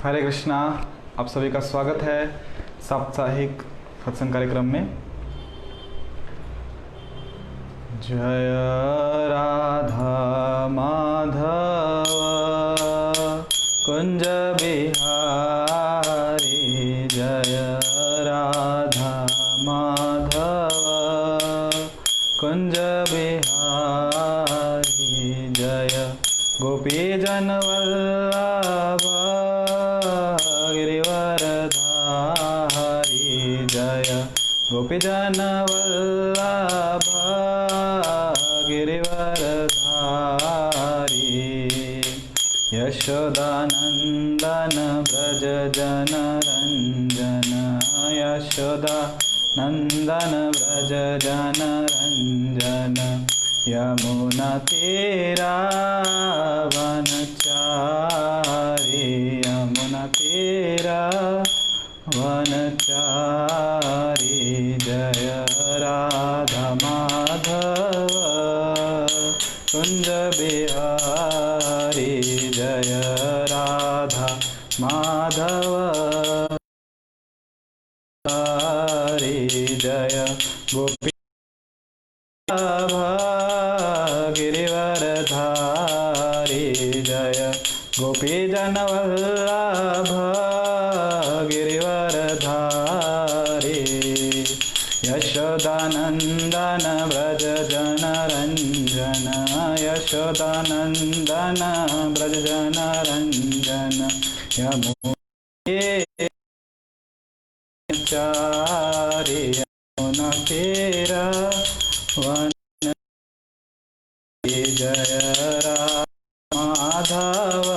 हरे कृष्णा। आप सभी का स्वागत है साप्ताहिक सत्संग कार्यक्रम में। जय राधा माधव कुंज बिहारी, जय राधा माधव कुंज बिहारी, जय गोपी जन वल्लभ गिरिवरधारी, जय गोपी जन वल्लभ गिरिवरधारी, यशोदानंदन व्रज जन रंजन, यशोदानंदन व्रज जन रंजन, यमुना तीरा वनचारी, यमुना तीरा वनचारी, जय राधा माधव कुंज बिहारी, जय राधा माधव जय गोपी गिरिवरधारी, जय गोपी जन वल्लभ गिरिवरधारी, यशोदानंदन व्रज जन रंजन, यशोदानंदन व्रज जन रंजन, यमुनाचारी, यमुना तीरा वन, जय माधव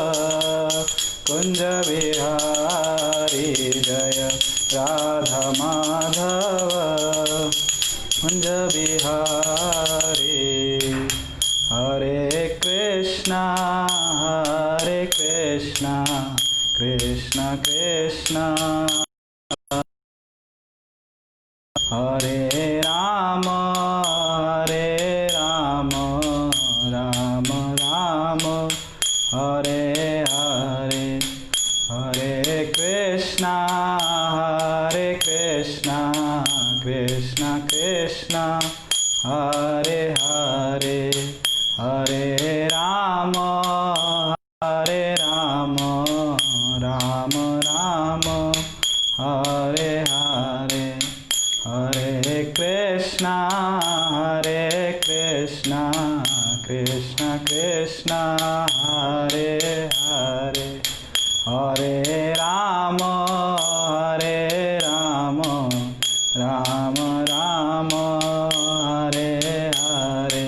कुंज बिहारी, जय राधा माधव कुंज बिहारी। हरे कृष्णा कृष्ण कृष्ण हरे राम राम राम हरे हरे, हरे कृष्णा कृष्ण कृष्ण हरे हरे, हरे राम राम राम हरे हरे, हरे कृष्णा कृष्ण कृष्ण हरे हरे, हरे राम राम राम हरे हरे,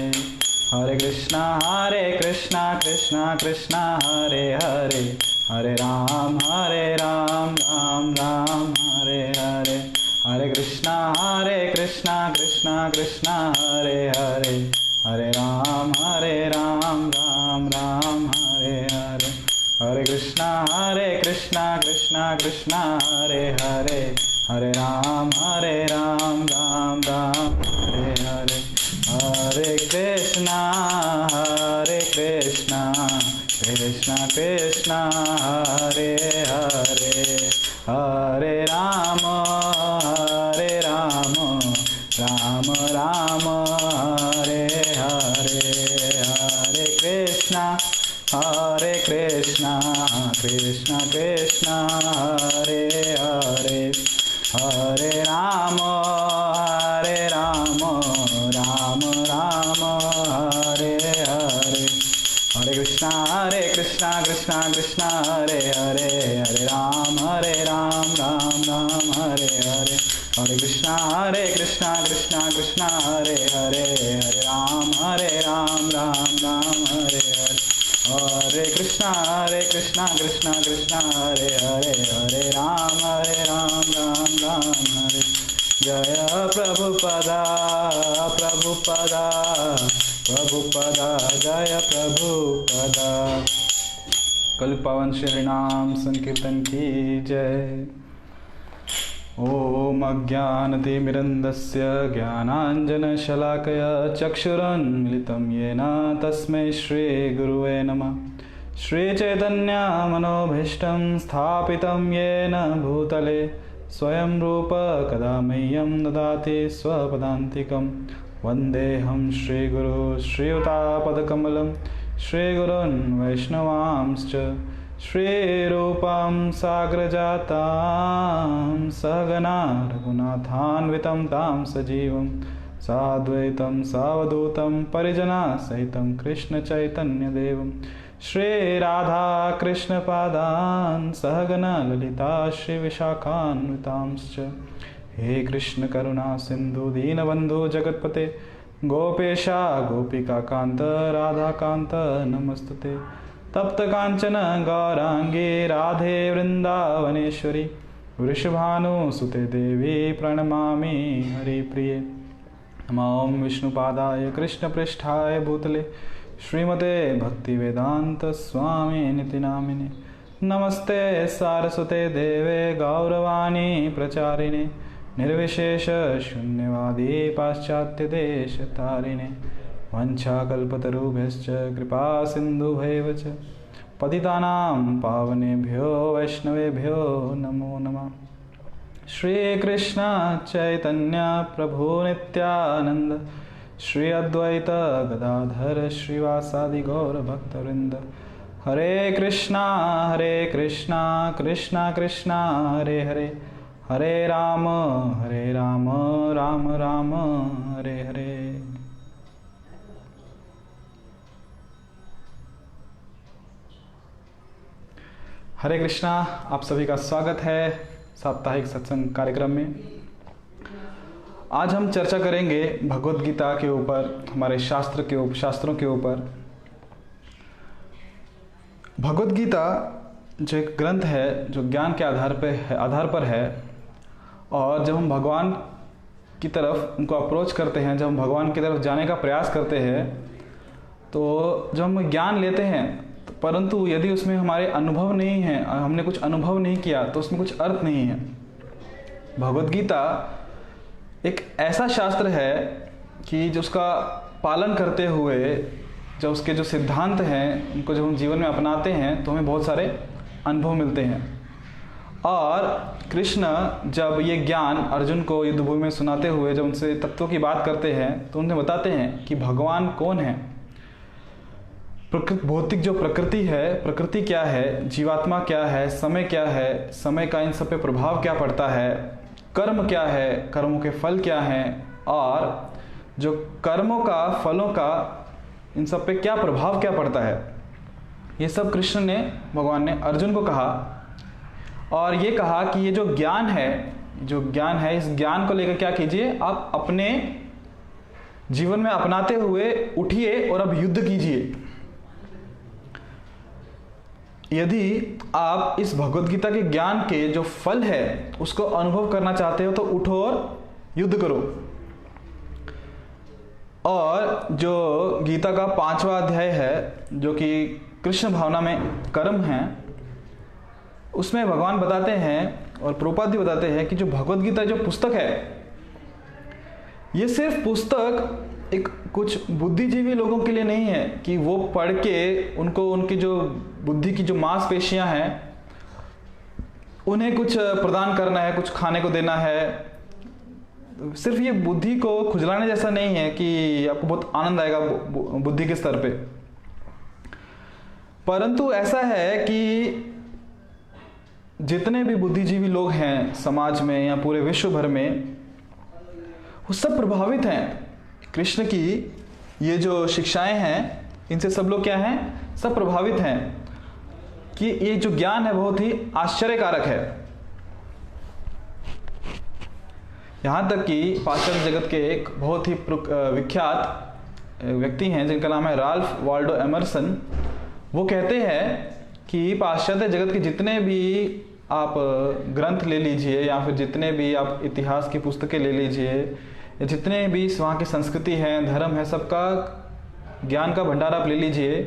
हरे कृष्णा कृष्ण कृष्ण हरे हरे, हरे राम राम राम हरे हरे, हरे कृष्णा कृष्ण कृष्ण हरे हरे, हरे राम राम राम हरे हरे, हरे कृष्णा कृष्ण कृष्ण हरे हरे, हरे राम राम राम हरे हरे, हरे कृष्णा कृष्ण कृष्ण हरे हरे, हरे राम राम राम हरे हरे, हरे कृष्णा कृष्ण कृष्ण हरे हरे, हरे राम राम राम हरे हरे, हरे कृष्णा कृष्ण कृष्ण हरे हरे, हरे राम राम राम हरे हरे, हरे कृष्णा कृष्ण कृष्ण हरे हरे, हरे राम राम राम हरे हरे, हरे कृष्णा कृष्ण कृष्ण हरे हरे, हरे राम राम राम हरे, जय प्रभुपदा जय प्रभुपदा। कल पावन श्री नाम संकीर्तन की जय। ओम अज्ञानतिमिरन्दस्य ज्ञानाञ्जनशलाकया चक्षुरुन्मिलितं येन तस्मै श्रीगुरुवे नमः। श्रीचैतन्यमनोभीष्टं स्थापितं येन भूतले स्वयं रूप कदा मह्यं ददाति स्वपदान्तिकं। वन्देऽहं श्रीगुरो श्रीयुतापदकमलं श्रीगुरोन् वैष्णवांश्च श्रीरूपं साग्रजातां सहगना रघुनाथान्वितं तां सजीवं साद्वैतं सावधूतं परिजनसहितं कृष्णचैतन्यदेवं श्रीराधाकृष्णपादान् सहगना ललिता श्रीविशाखान्वितांश्च। हे कृष्ण करुणा सिन्धु दीनबन्धु जगत्पते गोपेशा गोपिकान्त राधाकान्त नमस्तुते। तप्त कांचन गौरांगी राधे वृंदावनेश्वरी वृषभानुसुते देवी प्रणमामि हरिप्रिये। नमो विष्णुपादाय कृष्णपृष्ठाय भूतले श्रीमते भक्तिवेदांत स्वामी निति नामिने। नमस्ते सारस्वते देवे गौरवाणी प्रचारिणे निर्विशेष शून्यवादी पाश्चात्य देश तारिणे। वंशाकल्पतरुभ्यश्च कृपा सिन्धुभैव च पतितानां पावनेभ्यो वैष्णवेभ्यो नमो नमः। श्रीकृष्ण चैतन्य प्रभु नित्यानंद श्री अद्वैत गदाधर श्रीवासादि गौर भक्तवृंद। हरे कृष्णा कृष्णा कृष्णा हरे हरे हरे राम राम राम हरे हरे। हरे कृष्णा, आप सभी का स्वागत है साप्ताहिक सत्संग कार्यक्रम में। आज हम चर्चा करेंगे भगवद गीता के ऊपर, हमारे शास्त्रों के ऊपर। भगवद गीता जो एक ग्रंथ है जो ज्ञान के आधार पर है, और जब हम भगवान की तरफ उनको अप्रोच करते हैं, जब हम भगवान की तरफ जाने का प्रयास करते हैं, तो जब हम ज्ञान लेते हैं, परंतु यदि उसमें हमारे अनुभव नहीं है, हमने कुछ अनुभव नहीं किया, तो उसमें कुछ अर्थ नहीं है। भगवद गीता एक ऐसा शास्त्र है कि जो उसका पालन करते हुए जो उसके जो सिद्धांत हैं उनको जब हम जीवन में अपनाते हैं तो हमें बहुत सारे अनुभव मिलते हैं। और कृष्ण जब ये ज्ञान अर्जुन को युद्धभूमि में सुनाते हुए जब उनसे तत्वों की बात करते हैं तो उन्हें बताते हैं कि भगवान कौन है, भौतिक जो प्रकृति है, प्रकृति क्या है, जीवात्मा क्या है, समय क्या है, समय का इन सब पे प्रभाव क्या पड़ता है, कर्म क्या है, कर्मों के फल क्या हैं, और जो कर्मों का फलों का इन सब पे क्या प्रभाव क्या पड़ता है, ये सब कृष्ण ने, भगवान ने अर्जुन को कहा। और ये कहा कि ये जो ज्ञान है, इस ज्ञान को लेकर क्या कीजिए, आप अपने जीवन में अपनाते हुए उठिए और अब युद्ध कीजिए। यदि आप इस भगवद गीता के ज्ञान के जो फल है उसको अनुभव करना चाहते हो तो उठो और युद्ध करो। और जो गीता का 5वां अध्याय है जो कि कृष्ण भावना में कर्म है, उसमें भगवान बताते हैं और प्रभुपाद भी बताते हैं कि जो भगवद गीता जो पुस्तक है, ये सिर्फ पुस्तक एक कुछ बुद्धिजीवी लोगों के लिए नहीं है कि वो पढ़ के उनको उनकी जो बुद्धि की जो मांसपेशियां हैं उन्हें कुछ प्रदान करना है, कुछ खाने को देना है। सिर्फ ये बुद्धि को खुजलाने जैसा नहीं है कि आपको बहुत आनंद आएगा बुद्धि के स्तर पे, परंतु ऐसा है कि जितने भी बुद्धिजीवी लोग हैं समाज में या पूरे विश्व भर में, वो सब प्रभावित हैं कृष्ण की ये जो शिक्षाएं हैं, इनसे सब लोग क्या हैं, सब प्रभावित हैं कि ये जो ज्ञान है बहुत ही आश्चर्यकारक है। यहां तक कि पाश्चात्य जगत के एक बहुत ही विख्यात व्यक्ति हैं जिनका नाम है राल्फ वाल्डो एमर्सन। वो कहते हैं कि पाश्चात्य जगत के जितने भी आप ग्रंथ ले लीजिए या फिर जितने भी आप इतिहास की पुस्तकें ले लीजिए या जितने भी वहाँ की संस्कृति है, धर्म है, सबका ज्ञान का भंडार आप ले लीजिए,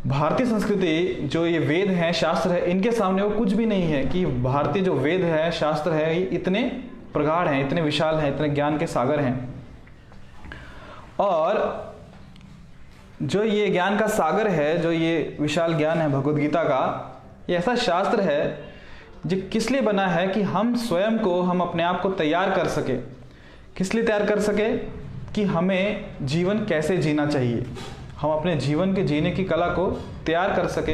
भारतीय संस्कृति जो ये वेद हैं, शास्त्र है, इनके सामने वो कुछ भी नहीं है। कि भारतीय जो वेद है, शास्त्र है, ये इतने प्रगाढ़ हैं, इतने विशाल हैं, इतने ज्ञान के सागर हैं। और जो ये ज्ञान का सागर है, जो ये विशाल ज्ञान है भगवद गीता का, ये ऐसा शास्त्र है जो किस लिए बना है कि हम स्वयं को, हम अपने आप को तैयार कर सके। किस लिए तैयार कर सके? कि हमें जीवन कैसे जीना चाहिए, हम अपने जीवन के जीने की कला को तैयार कर सके,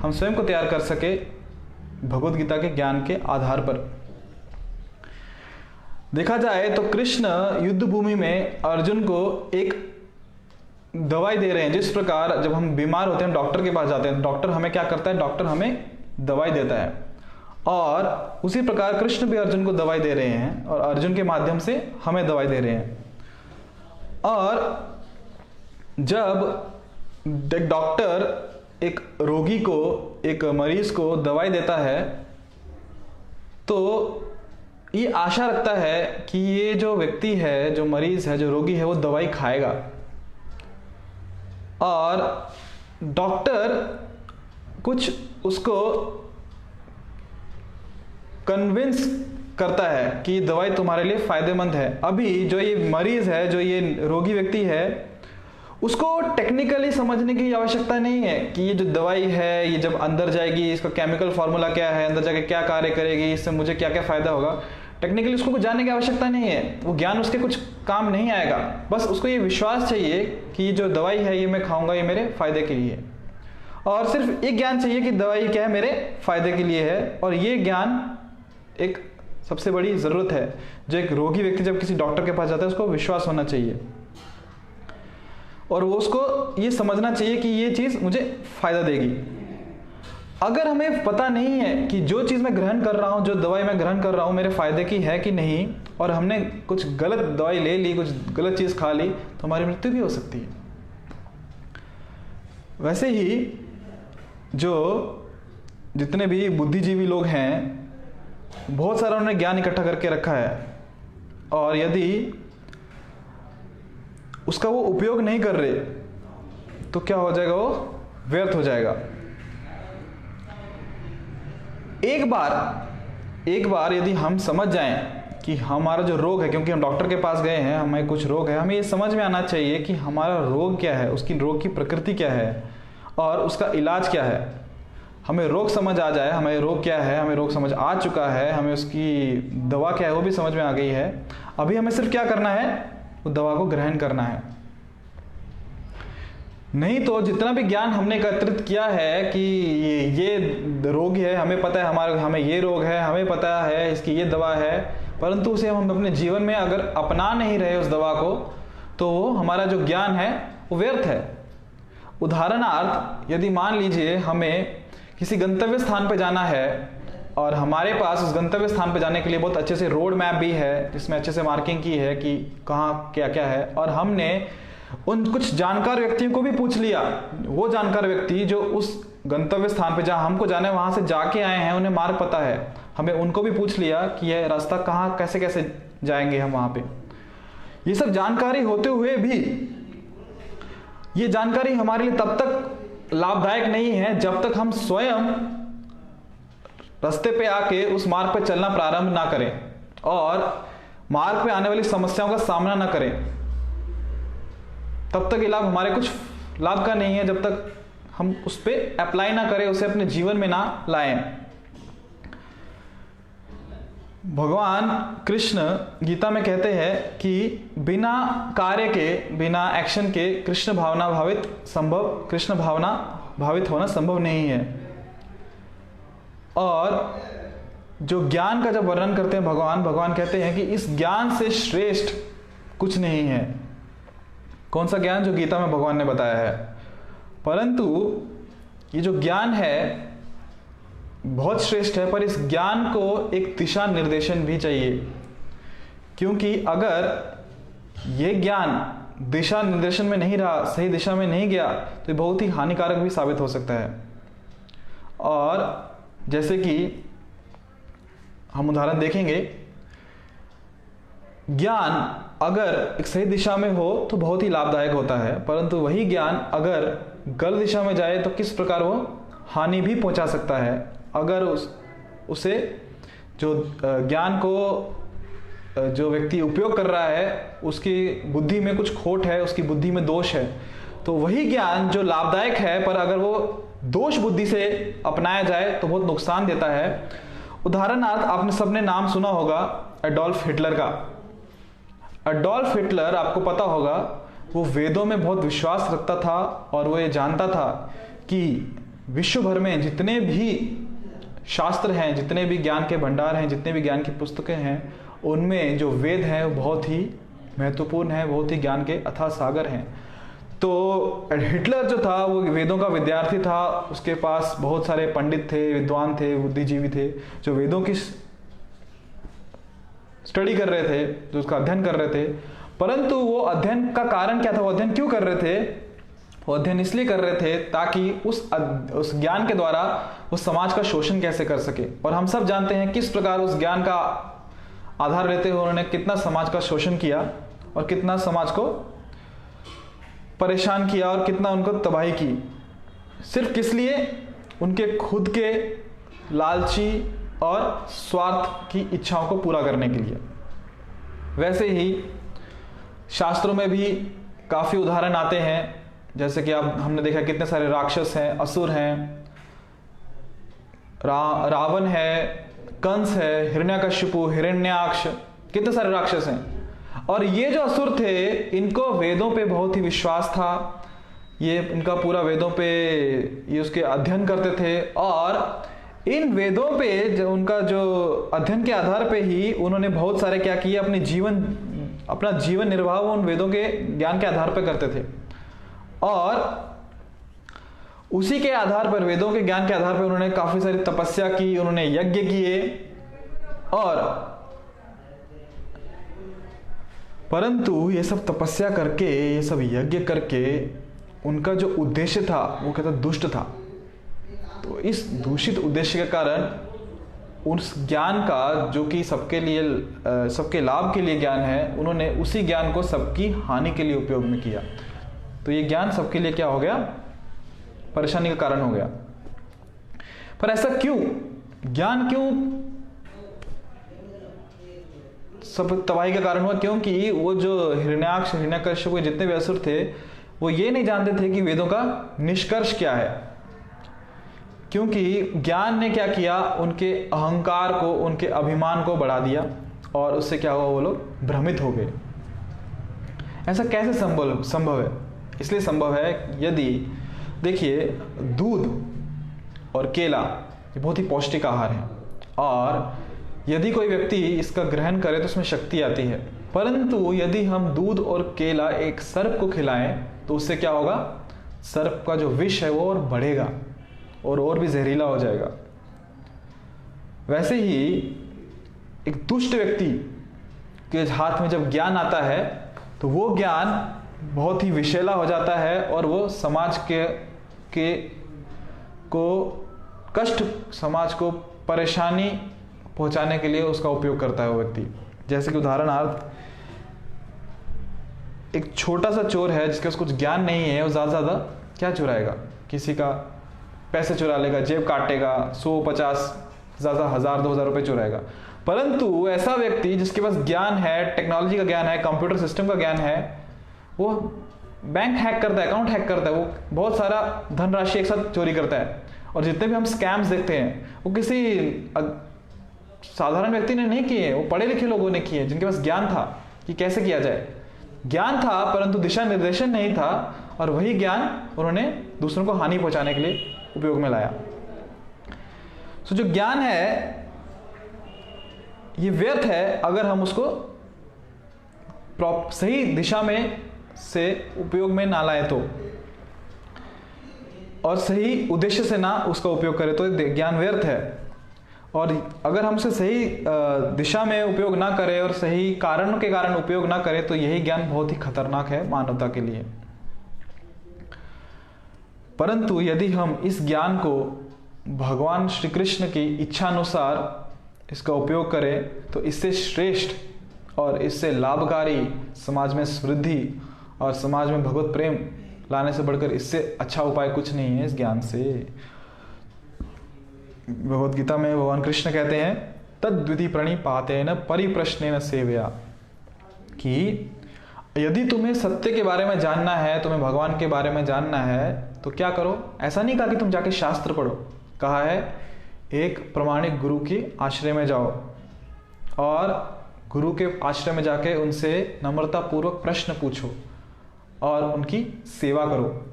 हम स्वयं को तैयार कर सके भगवद गीता के ज्ञान के आधार पर। देखा जाए तो कृष्ण युद्ध भूमि में अर्जुन को एक दवाई दे रहे हैं। जिस प्रकार जब हम बीमार होते हैं, डॉक्टर के पास जाते हैं, डॉक्टर हमें क्या करता है? डॉक्टर हमें दवाई देता है। और उसी प्रकार कृष्ण भी अर्जुन को दवाई दे रहे हैं और अर्जुन के माध्यम से हमें दवाई दे रहे हैं। और जब एक डॉक्टर एक रोगी को, एक मरीज को दवाई देता है, तो ये आशा रखता है कि ये जो व्यक्ति है, जो मरीज है, जो रोगी है, वो दवाई खाएगा। और डॉक्टर कुछ उसको कन्विंस करता है कि दवाई तुम्हारे लिए फायदेमंद है। अभी जो ये मरीज है, जो ये रोगी व्यक्ति है, उसको टेक्निकली समझने की आवश्यकता नहीं है कि ये जो दवाई है, ये जब अंदर जाएगी, इसका केमिकल फार्मूला क्या है, अंदर जाके क्या कार्य करेगी, इससे मुझे क्या क्या फायदा होगा, टेक्निकली उसको कुछ जानने की आवश्यकता नहीं है। वो ज्ञान उसके कुछ काम नहीं आएगा। बस उसको ये विश्वास चाहिए कि ये जो दवाई है, ये मैं खाऊंगा, ये मेरे फायदे के लिए है। और सिर्फ एक ज्ञान चाहिए कि दवाई क्या है, मेरे फायदे के लिए है। और ये ज्ञान एक सबसे बड़ी जरूरत है जो एक रोगी व्यक्ति जब किसी डॉक्टर के पास जाता है, उसको विश्वास होना चाहिए और वो उसको ये समझना चाहिए कि ये चीज मुझे फायदा देगी। अगर हमें पता नहीं है कि जो चीज मैं ग्रहण कर रहा हूं, जो दवाई मैं ग्रहण कर रहा हूं, मेरे फायदे की है कि नहीं, और हमने कुछ गलत दवाई ले ली, कुछ गलत चीज खा ली, तो हमारी मृत्यु भी हो सकती है। वैसे ही जो जितने भी बुद्धिजीवी लोग हैं, बहुत सारा उन्होंने ज्ञान इकट्ठा करके रखा है, और यदि उसका वो उपयोग नहीं कर रहे तो क्या हो जाएगा? वो व्यर्थ हो जाएगा। एक बार यदि हम समझ जाएं कि हमारा जो रोग है, क्योंकि हम डॉक्टर के पास गए हैं, हमें कुछ रोग है, हमें ये समझ में आना चाहिए कि हमारा रोग क्या है, उसकी रोग की प्रकृति क्या है और उसका इलाज क्या है। हमें रोग समझ आ जाए, हमें रोग क्या है, हमें रोग समझ आ चुका है, हमें उसकी दवा क्या है वो भी समझ में आ गई है। अभी हमें सिर्फ क्या करना है? वो दवा को ग्रहण करना है। नहीं तो जितना भी ज्ञान हमने एकत्रित किया है कि ये रोग है, हमें पता है हमें ये रोग है, हमें पता है इसकी ये दवा है, परंतु उसे हम अपने जीवन में अगर अपना नहीं रहे उस दवा को, तो वो हमारा जो ज्ञान है वो व्यर्थ है। उदाहरणार्थ, यदि मान लीजिए हमें किसी गंतव्य स्थान पर जाना है और हमारे पास उस गंतव्य स्थान पर जाने के लिए बहुत अच्छे से रोड मैप भी है, जिसमें अच्छे से मार्किंग की है कि कहाँ क्या क्या है, और हमने उन कुछ जानकार व्यक्तियों को भी पूछ लिया। वो जानकार व्यक्ति जो उस गंतव्य स्थान पे जहां हमको जाना है वहां से जाके आए हैं, उन्हें मार्ग पता है, हमें उनको भी पूछ लिया कि यह रास्ता कहाँ, कैसे कैसे जाएंगे हम वहां पे। ये सब जानकारी होते हुए भी ये जानकारी हमारे लिए तब तक लाभदायक नहीं है जब तक हम स्वयं रास्ते पे आके उस मार्ग पे चलना प्रारंभ ना करें और मार्ग पे आने वाली समस्याओं का सामना ना करें। तब तक ये लाभ हमारे कुछ लाभ का नहीं है जब तक हम उस पर अप्लाई ना करें, उसे अपने जीवन में ना लाएं। भगवान कृष्ण गीता में कहते हैं कि बिना कार्य के, बिना एक्शन के कृष्ण भावना भावित होना संभव नहीं है। और जो ज्ञान का जब वर्णन करते हैं भगवान कहते हैं कि इस ज्ञान से श्रेष्ठ कुछ नहीं है। कौन सा ज्ञान? जो गीता में भगवान ने बताया है। परंतु ये जो ज्ञान है बहुत श्रेष्ठ है, पर इस ज्ञान को एक दिशा निर्देशन भी चाहिए, क्योंकि अगर ये ज्ञान दिशा निर्देशन में नहीं रहा, सही दिशा में नहीं गया, तो ये बहुत ही हानिकारक भी साबित हो सकता है। और जैसे कि हम उदाहरण देखेंगे, ज्ञान अगर एक सही दिशा में हो तो बहुत ही लाभदायक होता है, परंतु वही ज्ञान अगर गलत दिशा में जाए तो किस प्रकार वो हानि भी पहुंचा सकता है। अगर उसे जो ज्ञान को जो व्यक्ति उपयोग कर रहा है उसकी बुद्धि में कुछ खोट है, उसकी बुद्धि में दोष है, तो वही ज्ञान जो लाभदायक है, पर अगर वो दोष बुद्धि से अपनाया जाए तो बहुत नुकसान देता है। उदाहरणार्थ आपने सबने नाम सुना होगा एडोल्फ हिटलर का। एडोल्फ हिटलर, आपको पता होगा, वो वेदों में बहुत विश्वास रखता था और वो ये जानता था कि विश्व भर में जितने भी शास्त्र हैं, जितने भी ज्ञान के भंडार हैं, जितने भी ज्ञान की पुस्तकें हैं, उनमें जो वेद हैं वो बहुत ही महत्वपूर्ण है, बहुत ही ज्ञान के अथाह सागर हैं। तो हिटलर जो था वो वेदों का विद्यार्थी था, उसके पास बहुत सारे पंडित थे, विद्वान थे, बुद्धिजीवी थे जो वेदों की स्टडी कर रहे थे, जो उसका अध्ययन कर रहे थे। परंतु वो अध्ययन का कारण क्या था, वो अध्ययन क्यों कर रहे थे? वो अध्ययन इसलिए कर रहे थे ताकि उस ज्ञान के द्वारा वो समाज का शोषण कैसे कर सके। और हम सब जानते हैं किस प्रकार उस ज्ञान का आधार लेते हुए उन्होंने कितना समाज का शोषण किया और कितना समाज को परेशान किया और कितना उनको तबाही की, सिर्फ किस लिए? उनके खुद के लालची और स्वार्थ की इच्छाओं को पूरा करने के लिए। वैसे ही शास्त्रों में भी काफ़ी उदाहरण आते हैं, जैसे कि आप हमने देखा कितने सारे राक्षस हैं, असुर हैं, रावण है, कंस है, हिरण्यकशिपु, हिरण्याक्ष, कितने सारे राक्षस हैं। और ये जो असुर थे, इनको वेदों पे बहुत ही विश्वास था, ये इनका पूरा वेदों पे ये उसके अध्ययन करते थे। और इन वेदों पे जो उनका जो अध्ययन के आधार पे ही उन्होंने बहुत सारे क्या किए, अपना जीवन निर्वाह उन वेदों के ज्ञान के आधार पर करते थे। और उसी के आधार पर, वेदों के ज्ञान के आधार पर उन्होंने काफी सारी तपस्या की, उन्होंने यज्ञ किए। और परंतु ये सब तपस्या करके, ये सब यज्ञ करके उनका जो उद्देश्य था वो कहता दुष्ट था। तो इस दूषित उद्देश्य के कारण उस ज्ञान का, जो कि सबके लिए, सबके लाभ के लिए ज्ञान है, उन्होंने उसी ज्ञान को सबकी हानि के लिए उपयोग में किया। तो ये ज्ञान सबके लिए क्या हो गया? परेशानी का कारण हो गया। पर ऐसा क्यों? ज्ञान क्यों सब तबाही का कारण हुआ? क्योंकि वो जो हिरण्याक्ष, हिरण्यकशिपु के जितने भी असुर थे, वो ये नहीं जानते थे कि वेदों का निष्कर्ष क्या है। क्योंकि ज्ञान ने क्या किया, उनके अहंकार को, उनके अभिमान को बढ़ा दिया और उससे क्या हुआ, वो लोग भ्रमित हो गए। ऐसा कैसे संभव है? इसलिए संभव है यदि, देखिए, दूध और केला ये बहुत ही पौष्टिक आहार है और यदि कोई व्यक्ति इसका ग्रहण करे तो उसमें शक्ति आती है। परंतु यदि हम दूध और केला एक सर्प को खिलाएं तो उससे क्या होगा? सर्प का जो विष है वो और बढ़ेगा और भी जहरीला हो जाएगा। वैसे ही एक दुष्ट व्यक्ति के हाथ में जब ज्ञान आता है तो वो ज्ञान बहुत ही विषैला हो जाता है और वो समाज को कष्ट, समाज को परेशानी पहुंचाने के लिए उसका उपयोग करता है वो व्यक्ति। जैसे कि उदाहरणार्थ, एक छोटा सा चोर है जिसके पास कुछ ज्ञान नहीं है, वो ज़्यादा से ज़्यादा क्या चुराएगा? किसी का पैसे चुरा लेगा, जेब काटेगा, 100-50, ज़्यादा 1000-2000 रुपये चुराएगा। परंतु ऐसा व्यक्ति जिसके पास ज्ञान है, टेक्नोलॉजी का ज्ञान है, कंप्यूटर सिस्टम का ज्ञान है, वो बैंक हैक करता है, अकाउंट हैक करता है, वो बहुत सारा धनराशि एक साथ चोरी करता है। और जितने भी हम स्कैम्स देखते हैं वो किसी साधारण व्यक्ति ने नहीं किए, वो पढ़े लिखे लोगों ने किए, जिनके पास ज्ञान था कि कैसे किया जाए। ज्ञान था परंतु दिशा निर्देशन नहीं था, और वही ज्ञान उन्होंने दूसरों को हानि पहुंचाने के लिए उपयोग में लाया। सो जो ज्ञान है ये व्यर्थ है अगर हम उसको सही दिशा में से उपयोग में ना लाए तो, और सही उद्देश्य से ना उसका उपयोग करें तो ज्ञान व्यर्थ है। और अगर हम उसे सही दिशा में उपयोग ना करें और सही कारणों के कारण उपयोग ना करें तो यही ज्ञान बहुत ही खतरनाक है मानवता के लिए। परंतु यदि हम इस ज्ञान को भगवान श्री कृष्ण की इच्छा अनुसार इसका उपयोग करें तो इससे श्रेष्ठ और इससे लाभकारी, समाज में समृद्धि और समाज में भगवत प्रेम लाने से बढ़कर इससे अच्छा उपाय कुछ नहीं है इस ज्ञान से। भगवद गीता में भगवान कृष्ण कहते हैं, तद्विधि प्रणिपातेन परिप्रश्नेन सेवया, कि यदि तुम्हें सत्य के बारे में जानना है, तुम्हें भगवान के बारे में जानना है, तो क्या करो? ऐसा नहीं कहा कि तुम जाके शास्त्र पढ़ो, कहा है एक प्रमाणिक गुरु के आश्रय में जाओ और गुरु के आश्रय में जाके उनसे नम्रता पूर्वक प्रश्न पूछो और उनकी सेवा करो।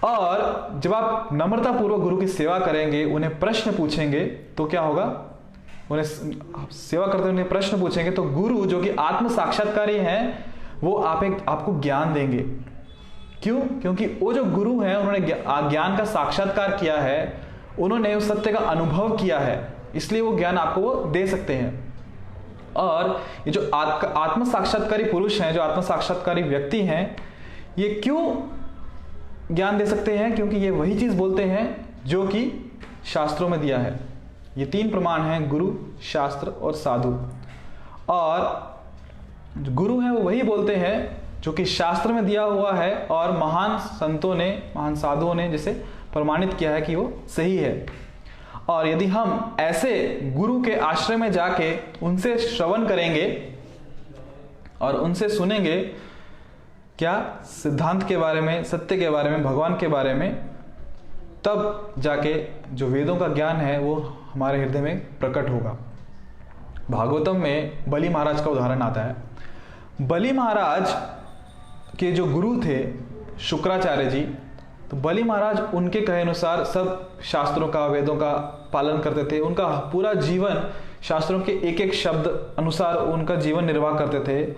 और जब आप नम्रता पूर्वक गुरु की सेवा करेंगे, उन्हें प्रश्न पूछेंगे, तो क्या होगा? उन्हें सेवा करते हुए उन्हें प्रश्न पूछेंगे तो गुरु जो कि आत्म साक्षात्कारी हैं, वो आपको ज्ञान देंगे। क्यों? क्योंकि वो जो गुरु हैं, उन्होंने ज्ञान का साक्षात्कार किया है, उन्होंने उस सत्य का अनुभव किया है, इसलिए वो ज्ञान आपको वो दे सकते हैं। और ये जो आत्म साक्षात्कारी पुरुष हैं, जो आत्म साक्षात्कारी व्यक्ति हैं, ये क्यों ज्ञान दे सकते हैं? क्योंकि ये वही चीज बोलते हैं जो कि शास्त्रों में दिया है। ये 3 प्रमाण हैं, गुरु, शास्त्र और साधु। और जो गुरु हैं वो वही बोलते हैं जो कि शास्त्र में दिया हुआ है और महान संतों ने, महान साधुओं ने जिसे प्रमाणित किया है कि वो सही है। और यदि हम ऐसे गुरु के आश्रय में जाके उनसे श्रवण करेंगे और उनसे सुनेंगे क्या सिद्धांत के बारे में, सत्य के बारे में, भगवान के बारे में, तब जाके जो वेदों का ज्ञान है वो हमारे हृदय में प्रकट होगा। भागवतम में बलि महाराज का उदाहरण आता है। बलि महाराज के जो गुरु थे शुक्राचार्य जी, तो बलि महाराज उनके कहे अनुसार सब शास्त्रों का, वेदों का पालन करते थे। उनका पूरा जीवन शास्त्रों के एक एक शब्द अनुसार उनका जीवन निर्वाह करते थे।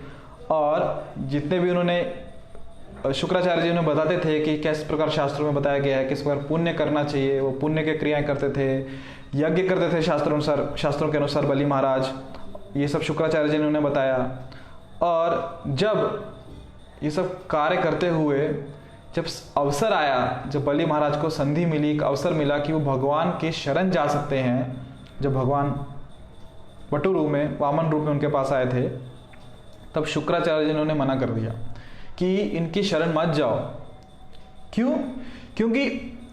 और जितने भी उन्होंने शुक्राचार्य जी उन्हें बताते थे कि किस प्रकार शास्त्रों में बताया गया है, किस प्रकार पुण्य करना चाहिए, वो पुण्य के क्रियाएं करते थे, यज्ञ करते थे शास्त्रों के अनुसार बलि महाराज। ये सब शुक्राचार्य जी ने उन्हें बताया। और जब ये सब कार्य करते हुए जब अवसर आया, जब बलि महाराज को संधि मिली, एक अवसर मिला कि वो भगवान के शरण जा सकते हैं, जब भगवान वटु रूप में, वामन रूप में उनके पास आए थे, तब शुक्राचार्य जी ने उन्हें मना कर दिया कि इनकी शरण मत जाओ। क्यों? क्योंकि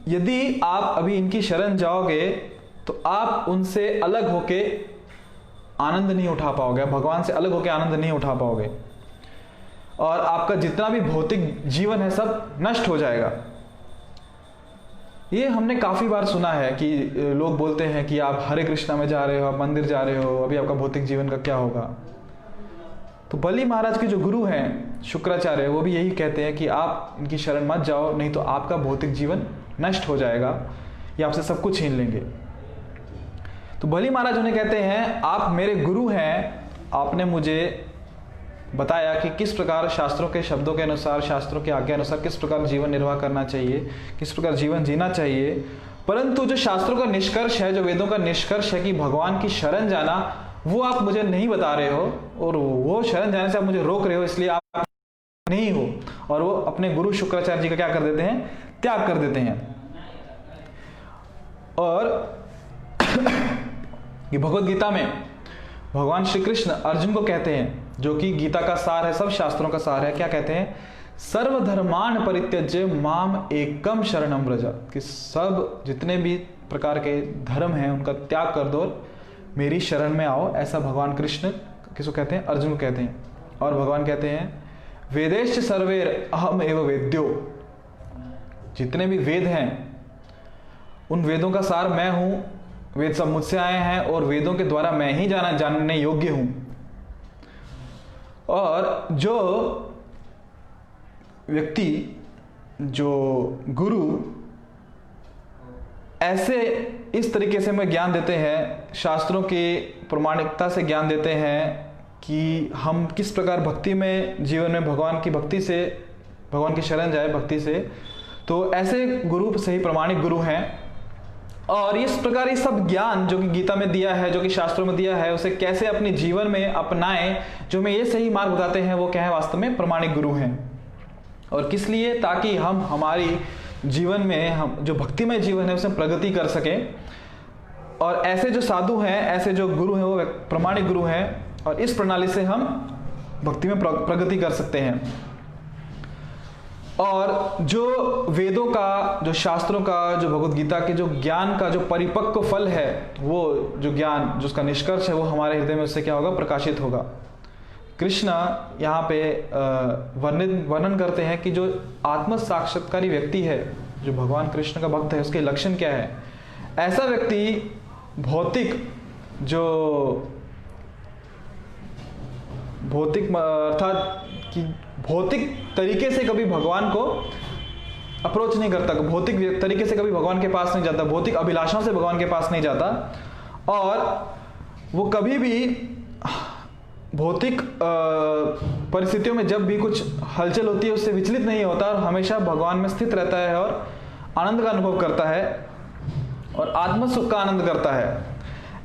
यदि आप अभी इनकी शरण जाओगे तो आप उनसे अलग होके आनंद नहीं उठा पाओगे, भगवान से अलग होके आनंद नहीं उठा पाओगे, और आपका जितना भी भौतिक जीवन है सब नष्ट हो जाएगा। ये हमने काफी बार सुना है कि लोग बोलते हैं कि आप हरे कृष्णा में जा रहे हो, आप मंदिर जा रहे हो, अभी आपका भौतिक जीवन का क्या होगा। तो बलि महाराज के जो गुरु हैं शुक्राचार्य, वो भी यही कहते हैं कि आप इनकी शरण मत जाओ, नहीं तो आपका भौतिक जीवन नष्ट हो जाएगा, ये आपसे सब कुछ छीन लेंगे। तो बलि महाराज उन्हें कहते हैं, आप मेरे गुरु हैं, आपने मुझे बताया कि किस प्रकार शास्त्रों के शब्दों के अनुसार, शास्त्रों के आज्ञा अनुसार किस प्रकार जीवन निर्वाह करना चाहिए, किस प्रकार जीवन जीना चाहिए। परंतु जो शास्त्रों का निष्कर्ष है, जो वेदों का निष्कर्ष है कि भगवान की शरण जाना, वो आप मुझे नहीं बता रहे हो, और वो शरण जाने से आप मुझे रोक रहे हो, इसलिए आप नहीं हो। और वो अपने गुरु शुक्राचार्य जी का क्या कर देते हैं? त्याग कर देते हैं। और ये भगवत गीता में भगवान श्री कृष्ण अर्जुन को कहते हैं, जो कि गीता का सार है, सब शास्त्रों का सार है, क्या कहते हैं? सर्वधर्मान परित्यज्य माम एकम शरणम व्रज, कि सब जितने भी प्रकार के धर्म हैं उनका त्याग कर दो, मेरी शरण में आओ। ऐसा भगवान कृष्ण किसको कहते हैं? अर्जुन को कहते हैं। और भगवान कहते हैं, वेदेश्च सर्वेर अहम एव वेद्यो, जितने भी वेद हैं उन वेदों का सार मैं हूं, वेद सब मुझसे आए हैं और वेदों के द्वारा मैं ही जानने योग्य हूं। और जो व्यक्ति, जो गुरु ऐसे इस तरीके से हमें ज्ञान देते हैं, शास्त्रों की प्रामाणिकता से ज्ञान देते हैं कि हम किस प्रकार भक्ति में, जीवन में भगवान की भक्ति से, भगवान की शरण जाए भक्ति से, तो ऐसे गुरु सही प्रमाणिक गुरु हैं। और इस प्रकार ये सब ज्ञान जो कि गीता में दिया है, जो कि शास्त्रों में दिया है, उसे कैसे अपने जीवन में अपनाएं, जो हमें ये सही मार्ग बताते हैं, वो क्या है? वास्तव में प्रमाणिक गुरु हैं। और किस लिए? ताकि हम हमारी जीवन में, हम जो भक्तिमय जीवन है उसमें प्रगति कर सकें। और ऐसे जो साधु हैं, ऐसे जो गुरु हैं, वो प्रमाणिक गुरु हैं, और इस प्रणाली से हम भक्ति में प्रगति कर सकते हैं। और जो वेदों का, जो शास्त्रों का, जो भगवत गीता के जो ज्ञान का जो परिपक्व फल है, वो जो ज्ञान, जो उसका निष्कर्ष है, वो हमारे हृदय में उससे क्या होगा? प्रकाशित होगा। कृष्ण यहाँ पे वर्णन करते हैं कि जो आत्म साक्षात्कारी व्यक्ति है, जो भगवान कृष्ण का भक्त है, उसके लक्षण क्या है। ऐसा व्यक्ति अर्थात कि भौतिक तरीके से कभी भगवान को अप्रोच नहीं करता, भौतिक तरीके से कभी भगवान के पास नहीं जाता, भौतिक अभिलाषाओं से भगवान के पास नहीं जाता, और वो कभी भी भौतिक परिस्थितियों में जब भी कुछ हलचल होती है उससे विचलित नहीं होता और हमेशा भगवान में स्थित रहता है और आनंद का अनुभव करता है और आत्म सुख का आनंद करता है।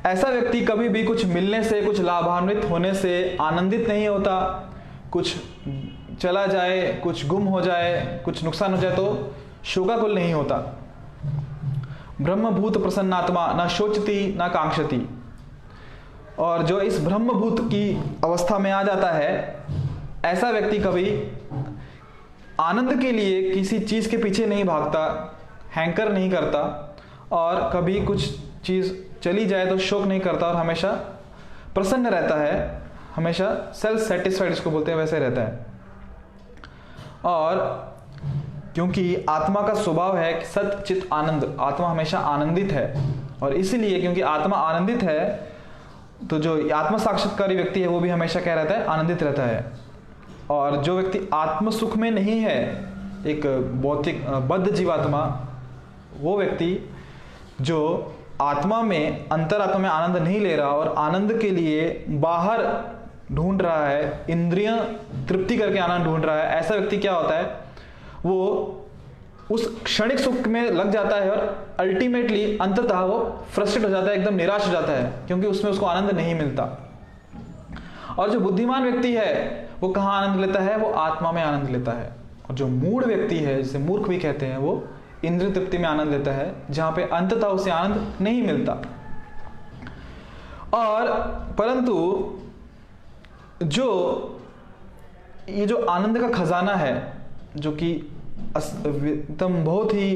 ऐसा व्यक्ति कभी भी कुछ मिलने से, कुछ लाभान्वित होने से आनंदित नहीं होता। कुछ चला जाए, कुछ गुम हो जाए, कुछ नुकसान हो जाए तो शोकाकुल नहीं होता। ब्रह्मभूत प्रसन्नात्मा न शोचती न कांक्षती। और जो इस ब्रह्मभूत की अवस्था में आ जाता है, ऐसा व्यक्ति कभी आनंद के लिए किसी चीज के पीछे नहीं भागता, हैंकर नहीं करता, और कभी कुछ चीज चली जाए तो शोक नहीं करता, और हमेशा प्रसन्न रहता है, हमेशा सेल्फ सेटिस्फाइड इसको बोलते हैं, वैसे रहता है। और क्योंकि आत्मा का स्वभाव है कि सत चित आनंद, आत्मा हमेशा आनंदित है, और इसीलिए क्योंकि आत्मा आनंदित है तो जो आत्म साक्षात्कारी व्यक्ति है वो भी हमेशा क्या रहता है, आनंदित रहता है। और जो व्यक्ति आत्म सुख में नहीं है, एक भौतिक बद्ध जीवात्मा, वो व्यक्ति जो आत्मा में, अंतरात्मा में आनंद नहीं ले रहा और आनंद के लिए बाहर ढूंढ रहा है, इंद्रिय तृप्ति करके आनंद ढूंढ रहा है, ऐसा व्यक्ति क्या होता है, वो उस क्षणिक सुख में लग जाता है और अल्टीमेटली अंततः वो फ्रस्ट्रेट हो जाता है, एकदम निराश हो जाता है, क्योंकि उसमें उसको आनंद नहीं मिलता। और जो बुद्धिमान व्यक्ति है वो कहाँ आनंद लेता है, वो आत्मा में आनंद लेता है। और जो मूढ़ व्यक्ति है, जिसे मूर्ख भी कहते हैं, वो इंद्रिय तृप्ति में आनंद लेता है, जहां पे अंततः उसे आनंद नहीं मिलता। और परंतु ये जो आनंद का खजाना है, जो कि एकदम बहुत ही,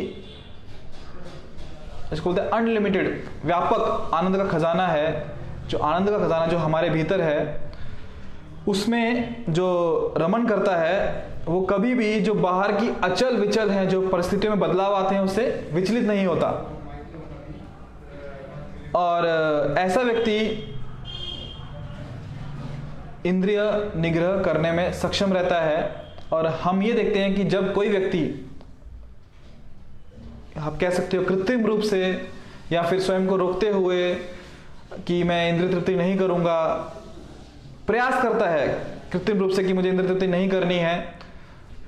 इसको बोलते हैं अनलिमिटेड, व्यापक आनंद का खजाना है, जो आनंद का खजाना जो हमारे भीतर है, उसमें जो रमन करता है वो कभी भी जो बाहर की अचल विचल है, जो परिस्थितियों में बदलाव आते हैं, उससे विचलित नहीं होता। और ऐसा व्यक्ति इंद्रिय निग्रह करने में सक्षम रहता है। और हम ये देखते हैं कि जब कोई व्यक्ति, आप कह सकते हो कृत्रिम रूप से या फिर स्वयं को रोकते हुए कि मैं इंद्रिय तृप्ति नहीं करूंगा, प्रयास करता है कृत्रिम रूप से कि मुझे इंद्रिय तृप्ति नहीं करनी है,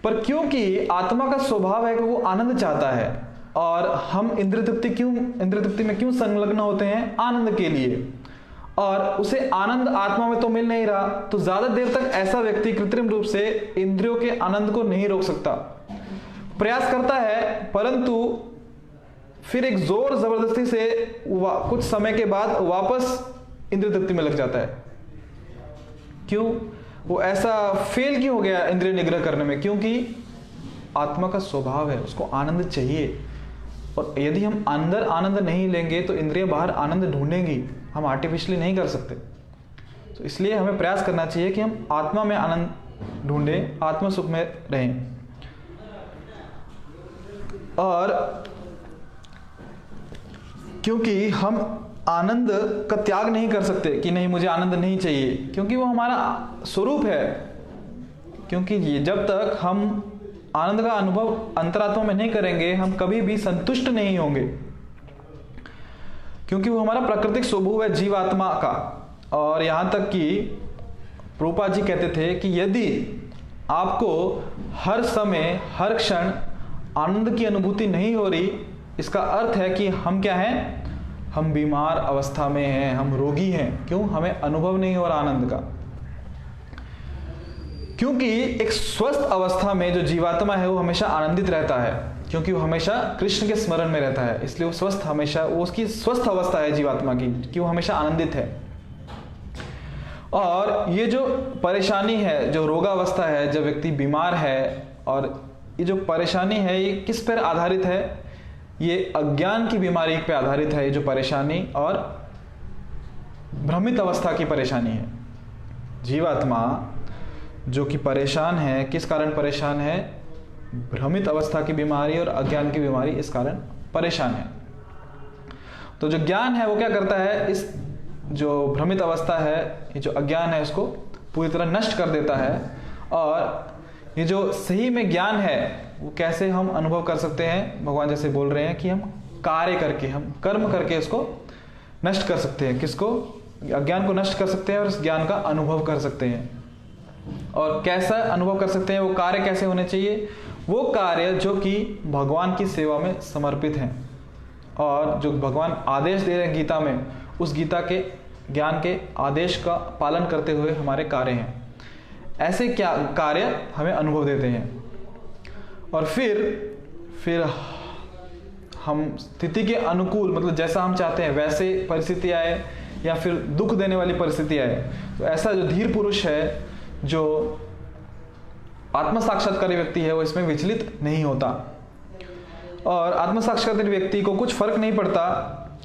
पर क्योंकि आत्मा का स्वभाव है कि वो आनंद चाहता है, और हम इंद्रिय तृप्ति में क्यों संलग्न होते हैं, आनंद के लिए, और उसे आनंद आत्मा में तो मिल नहीं रहा, तो ज्यादा देर तक ऐसा व्यक्ति कृत्रिम रूप से इंद्रियों के आनंद को नहीं रोक सकता। प्रयास करता है, परंतु फिर एक जोर जबरदस्ती से कुछ समय के बाद वापस इंद्रिय तृप्ति में लग जाता है। क्यों? वो ऐसा फेल क्यों हो गया इंद्रिय निग्रह करने में? क्योंकि आत्मा का स्वभाव है, उसको आनंद चाहिए, और यदि हम अंदर आनंद नहीं लेंगे तो इंद्रिय बाहर आनंद ढूंढेंगी, हम आर्टिफिशियली नहीं कर सकते। तो इसलिए हमें प्रयास करना चाहिए कि हम आत्मा में आनंद ढूंढें, आत्म सुख में रहें। और क्योंकि हम आनंद का त्याग नहीं कर सकते कि नहीं मुझे आनंद नहीं चाहिए, क्योंकि वो हमारा स्वरूप है। क्योंकि जब तक हम आनंद का अनुभव अंतरात्मा में नहीं करेंगे, हम कभी भी संतुष्ट नहीं होंगे, क्योंकि वो हमारा प्राकृतिक स्वभाव है जीवात्मा का। और यहां तक कि प्रभुपाद जी कहते थे कि यदि आपको हर समय हर क्षण आनंद की अनुभूति नहीं हो रही, इसका अर्थ है कि हम क्या हैं, हम बीमार अवस्था में हैं, हम रोगी हैं। क्यों? हमें अनुभव नहीं हो रहा आनंद का। क्योंकि एक स्वस्थ अवस्था में जो जीवात्मा है वो हमेशा आनंदित रहता है, क्योंकि वो हमेशा कृष्ण के स्मरण में रहता है, इसलिए वो स्वस्थ, हमेशा वो उसकी स्वस्थ अवस्था है जीवात्मा की, कि वो हमेशा आनंदित है। और ये जो परेशानी है, जो रोगावस्था है, जब व्यक्ति बीमार है, और ये जो परेशानी है ये किस पर आधारित है? ये अज्ञान की बीमारी पे आधारित है, ये जो परेशानी, और भ्रमित अवस्था की परेशानी है। जीवात्मा जो कि परेशान है। किस कारण परेशान है? भ्रमित अवस्था की बीमारी और अज्ञान की बीमारी इस कारण परेशान है। तो जो ज्ञान है वो क्या करता है? इस जो भ्रमित अवस्था है, ये जो अज्ञान है, इसको पूरी तरह नष्ट कर देता है। और ये जो सही में ज्ञान है वो कैसे हम अनुभव कर सकते हैं? भगवान जैसे बोल रहे हैं कि हम कार्य करके, हम कर्म करके इसको नष्ट कर सकते हैं। किसको? अज्ञान को नष्ट कर सकते हैं और इस ज्ञान का अनुभव कर सकते हैं। और कैसा अनुभव कर सकते हैं? वो कार्य कैसे होने चाहिए? वो कार्य जो कि भगवान की सेवा में समर्पित हैं और जो भगवान आदेश दे रहे हैं गीता में, उस गीता के ज्ञान के आदेश का पालन करते हुए हमारे कार्य हैं। ऐसे क्या कार्य हमें अनुभव देते हैं। और फिर हम स्थिति के अनुकूल, मतलब जैसा हम चाहते हैं वैसे परिस्थिति आए या फिर दुख देने वाली परिस्थिति आए, तो ऐसा जो धीर पुरुष है, जो आत्म साक्षात्कारी व्यक्ति है, वो इसमें विचलित नहीं होता। और आत्म साक्षात्कारी व्यक्ति को कुछ फर्क नहीं पड़ता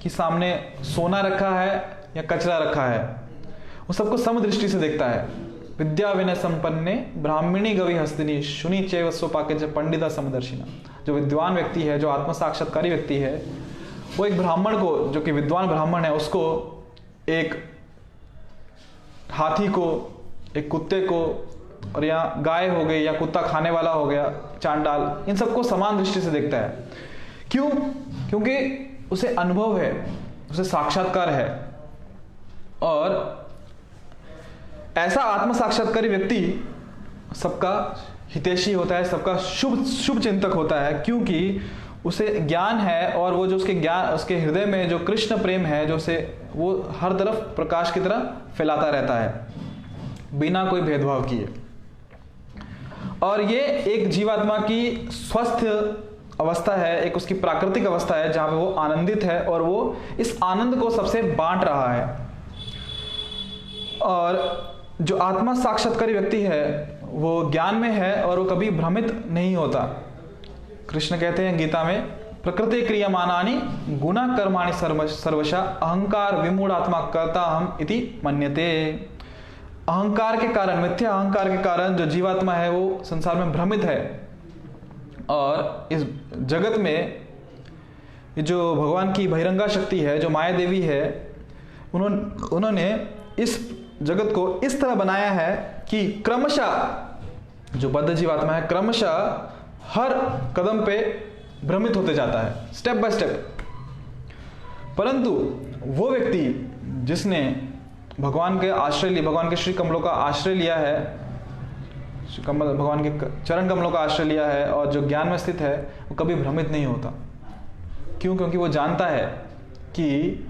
कि सामने सोना रखा है या कचरा रखा है, वो सबको समदृष्टि से देखता है। विद्या विनय संपन्ने ब्राह्मणी गवि हस्तिनी शुनि चैव स्वपाके च पंडिता समदर्शिना। जो विद्वान व्यक्ति है, जो आत्म साक्षात्कारी व्यक्ति है, वो एक ब्राह्मण को, जो कि विद्वान ब्राह्मण है, उसको एक हाथी को, एक कुत्ते को, और या गाय हो गई या कुत्ता खाने वाला हो गया, चांडाल, इन सबको समान दृष्टि से देखता है। क्यों? क्योंकि उसे अनुभव है, उसे साक्षात्कार है। और ऐसा आत्म साक्षात्कारी व्यक्ति सबका हितैषी होता है, सबका शुभ चिंतक होता है, क्योंकि उसे ज्ञान है और वो जो उसके हृदय में जो कृष्ण प्रेम है, जो उसे वो हर तरफ प्रकाश की तरह फैलाता रहता है बिना कोई भेदभाव किए। और ये एक जीवात्मा की स्वस्थ अवस्था है, एक उसकी प्राकृतिक अवस्था है जहां पे वो आनंदित है और वो इस आनंद को सबसे बांट रहा है। और जो आत्मा साक्षात्कारी व्यक्ति है वो ज्ञान में है और वो कभी भ्रमित नहीं होता। कृष्ण कहते हैं गीता में, प्रकृति क्रियमानानि गुणा कर्माणि सर्वशा अहंकार विमूढ़ात्मा कर्ता हम इति मन्यते। अहंकार के कारण, मिथ्या अहंकार के कारण जो जीवात्मा है वो संसार में भ्रमित है। और इस जगत में जो भगवान की बहिरंगा शक्ति है, जो माया देवी है, उन्होंने इस जगत को इस तरह बनाया है कि क्रमशः जो बद्ध जीवात्मा है क्रमशः हर कदम पे भ्रमित होते जाता है, स्टेप बाय स्टेप। परंतु वो व्यक्ति जिसने भगवान के आश्रय लिया, भगवान के श्री कमलों का आश्रय लिया है, भगवान के चरण कमलों का आश्रय लिया है और जो ज्ञान में स्थित है, वो कभी भ्रमित नहीं होता। क्यों? क्योंकि वो जानता है कि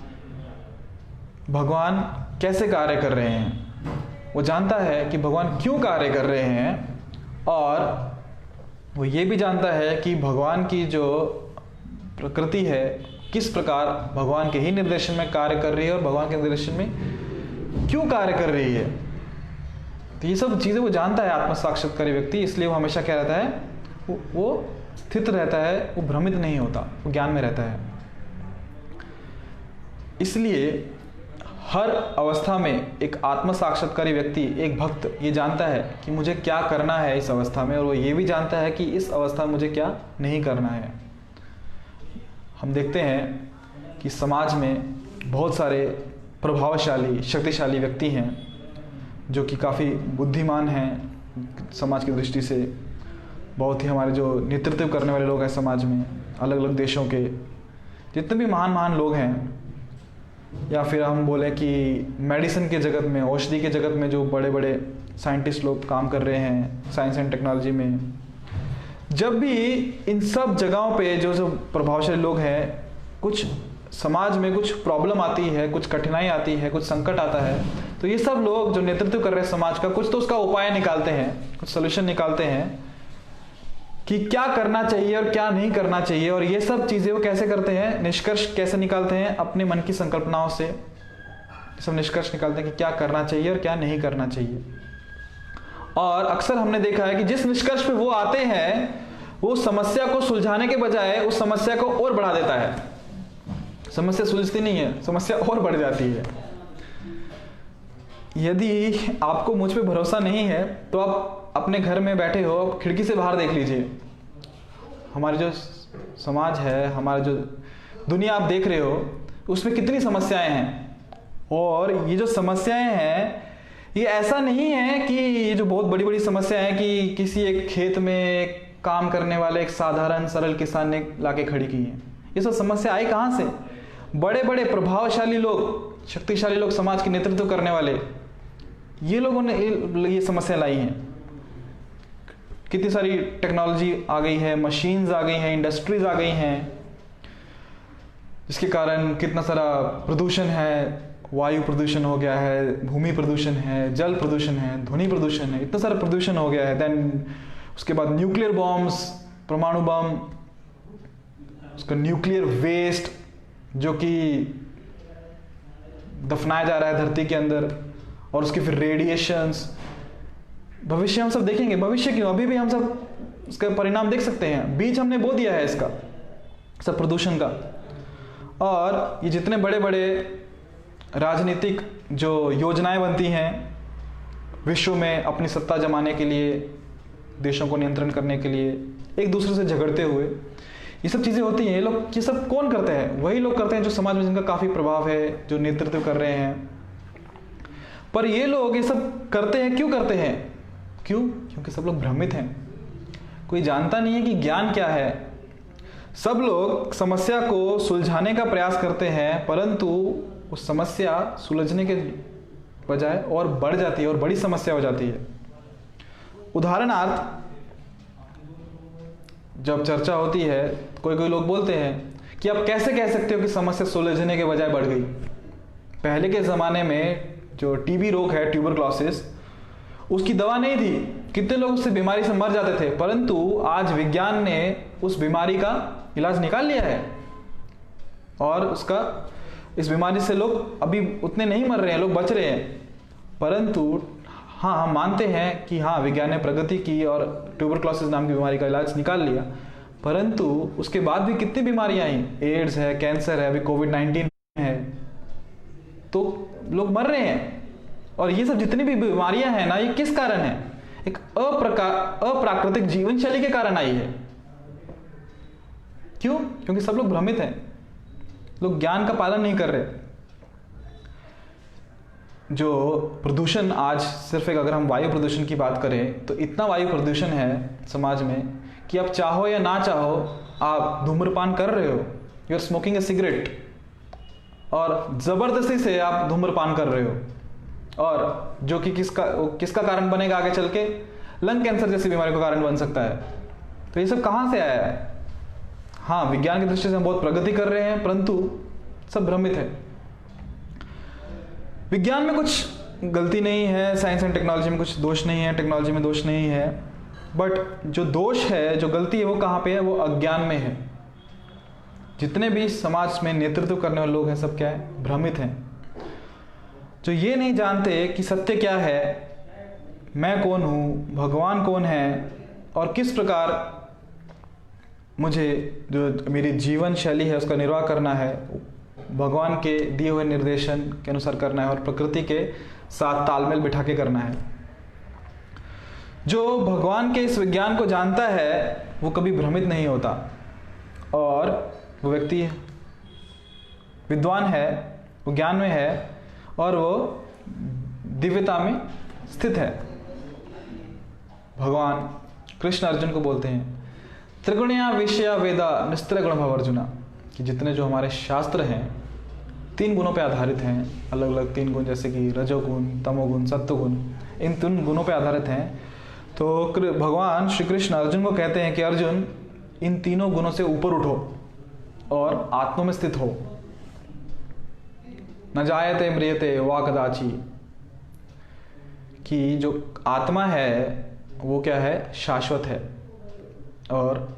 भगवान कैसे कार्य कर रहे हैं, वो जानता है कि भगवान क्यों कार्य कर रहे हैं, और वो ये भी जानता है कि भगवान की जो प्रकृति है किस प्रकार भगवान के ही निर्देशन में कार्य कर रही है और भगवान के निर्देशन में क्यों कार्य कर रही है। तो ये सब चीज़ें वो जानता है आत्म साक्षात्कारी व्यक्ति, इसलिए वो हमेशा क्या रहता है, वो स्थित रहता है, वो भ्रमित नहीं होता, वो ज्ञान में रहता है। इसलिए हर अवस्था में एक आत्म साक्षात्कारी व्यक्ति, एक भक्त ये जानता है कि मुझे क्या करना है इस अवस्था में, और वो ये भी जानता है कि इस अवस्था में मुझे क्या नहीं करना है। हम देखते हैं कि समाज में बहुत सारे प्रभावशाली, शक्तिशाली व्यक्ति हैं जो कि काफ़ी बुद्धिमान हैं समाज की दृष्टि से। बहुत ही हमारे जो नेतृत्व करने वाले लोग हैं समाज में, अलग अलग देशों के जितने भी महान महान लोग हैं, या फिर हम बोले कि मेडिसिन के जगत में, औषधि के जगत में जो बड़े बड़े साइंटिस्ट लोग काम कर रहे हैं साइंस एंड टेक्नोलॉजी में, जब भी इन सब जगहों पे जो प्रभावशाली लोग हैं, कुछ समाज में कुछ प्रॉब्लम आती है, कुछ कठिनाई आती है, कुछ संकट आता है, तो ये सब लोग जो नेतृत्व कर रहे हैं समाज का, कुछ तो उसका उपाय निकालते हैं, कुछ सोल्यूशन निकालते हैं कि क्या करना चाहिए और क्या नहीं करना चाहिए। और ये सब चीज़ें वो कैसे करते हैं, निष्कर्ष कैसे निकालते हैं, अपने मन की संकल्पनाओं से सब निष्कर्ष निकालते हैं कि क्या करना चाहिए और क्या नहीं करना चाहिए। और अक्सर हमने देखा है कि जिस निष्कर्ष पे वो आते हैं, वो समस्या को सुलझाने के बजाय उस समस्या को और बढ़ा देता है। समस्या सुलझती नहीं है, समस्या और बढ़ जाती है। यदि आपको मुझ पे भरोसा नहीं है तो आप अपने घर में बैठे हो, आप खिड़की से बाहर देख लीजिए। हमारे जो समाज है, हमारा जो दुनिया आप देख रहे हो, उसमें कितनी समस्याएं हैं। और ये जो समस्याएं हैं, ये ऐसा नहीं है कि ये जो बहुत बड़ी बड़ी समस्याएं हैं कि किसी एक खेत में काम करने वाले एक साधारण सरल किसान ने लाके खड़ी की है। ये सब समस्या आई कहाँ से? बड़े बड़े प्रभावशाली लोग, शक्तिशाली लोग, समाज के नेतृत्व करने वाले, ये लोगों ने ये समस्या लाई हैं। कितनी सारी टेक्नोलॉजी आ गई है, मशीन्स आ गई हैं, इंडस्ट्रीज आ गई हैं, जिसके कारण कितना सारा प्रदूषण है। वायु प्रदूषण हो गया है, भूमि प्रदूषण है, जल प्रदूषण है, ध्वनि प्रदूषण है, इतना सारा प्रदूषण हो गया है। देन उसके बाद न्यूक्लियर बॉम्ब्स, परमाणु बम, उसका न्यूक्लियर वेस्ट जो कि दफनाया जा रहा है धरती के अंदर, और उसके फिर रेडिएशंस। भविष्य हम सब देखेंगे। भविष्य क्यों, अभी भी हम सब उसका परिणाम देख सकते हैं। बीज हमने बो दिया है इसका, सब प्रदूषण का। और ये जितने बड़े बड़े राजनीतिक जो योजनाएं बनती हैं विश्व में अपनी सत्ता जमाने के लिए, देशों को नियंत्रण करने के लिए, एक दूसरे से झगड़ते हुए, ये सब चीज़ें होती हैं। ये सब कौन करते हैं? वही लोग करते हैं जो समाज में जिनका काफ़ी प्रभाव है, जो नेतृत्व कर रहे हैं। पर ये लोग ये सब करते हैं, क्यों करते हैं? क्यों? क्योंकि सब लोग भ्रमित हैं। कोई जानता नहीं है कि ज्ञान क्या है। सब लोग समस्या को सुलझाने का प्रयास करते हैं, परंतु उस समस्या सुलझने के बजाय और बढ़ जाती है और बड़ी समस्या हो जाती है। उदाहरणार्थ, जब चर्चा होती है, कोई कोई लोग बोलते हैं कि आप कैसे कह सकते हो कि समस्या सुलझने के बजाय बढ़ गई? पहले के ज़माने में जो टीबी रोग है, ट्यूबरक्लोसिस, उसकी दवा नहीं थी। कितने लोग उससे बीमारी से मर जाते थे, परंतु आज विज्ञान ने उस बीमारी का इलाज निकाल लिया है। और इस बीमारी से लोग अभी उतने नहीं मर रहे हैं, लोग बच रहे हैं। परंतु हाँ, हम मानते हैं कि हाँ, विज्ञान ने प्रगति की और ट्यूबरक्लोसिस नाम की बीमारी का इलाज निकाल लिया। परंतु उसके बाद भी कितनी बीमारियां आई, एड्स है, कैंसर है, अभी कोविड-19 है, तो लोग मर रहे हैं। और ये सब जितनी भी बीमारियां हैं ना, ये किस कारण है? एक अप्राकृतिक जीवन शैली के कारण आई है। क्यों? क्योंकि सब लोग भ्रमित हैं, लोग ज्ञान का पालन नहीं कर रहे। जो प्रदूषण आज, सिर्फ एक, अगर हम वायु प्रदूषण की बात करें तो इतना वायु प्रदूषण है समाज में कि आप चाहो या ना चाहो, आप धूम्रपान कर रहे हो, you are smoking a cigarette, और जबरदस्ती से आप धूम्रपान कर रहे हो, और जो कि किसका कारण बनेगा आगे चल के? लंग कैंसर जैसी बीमारी का कारण बन सकता है। तो ये सब कहाँ से आया है? हाँ, विज्ञान की दृष्टि से हम बहुत प्रगति कर रहे हैं, परंतु सब भ्रमित है। विज्ञान में कुछ गलती नहीं है, साइंस एंड टेक्नोलॉजी में कुछ दोष नहीं है, टेक्नोलॉजी में दोष नहीं है, बट जो दोष है, जो गलती है, वो कहाँ पे है? वो अज्ञान में है। जितने भी समाज में नेतृत्व करने वाले लोग हैं, सब क्या है? भ्रमित हैं। जो ये नहीं जानते कि सत्य क्या है, मैं कौन हूँ, भगवान कौन है, और किस प्रकार मुझे जो मेरी जीवन शैली है उसका निर्वाह करना है, भगवान के दिए हुए निर्देशन के अनुसार करना है, और प्रकृति के साथ तालमेल बिठा के करना है। जो भगवान के इस विज्ञान को जानता है, वो कभी भ्रमित नहीं होता, और वो व्यक्ति विद्वान है, वो ज्ञान में है, और वो दिव्यता में स्थित है। भगवान कृष्ण अर्जुन को बोलते हैं, त्रिगुणिया विषया वेदा निस्तर गुण भव अर्जुना, कि जितने जो हमारे शास्त्र हैं 3 गुणों पे आधारित हैं, अलग अलग 3 गुण, जैसे कि रजोगुण, तमोगुण, सत्वगुण, इन 3 गुणों पे आधारित हैं। तो भगवान श्री कृष्ण अर्जुन को कहते हैं कि अर्जुन, इन 3 गुणों से ऊपर उठो और आत्मा में स्थित हो। न जायते म्रियते वा कदाचि, कि जो आत्मा है वो क्या है? शाश्वत है। और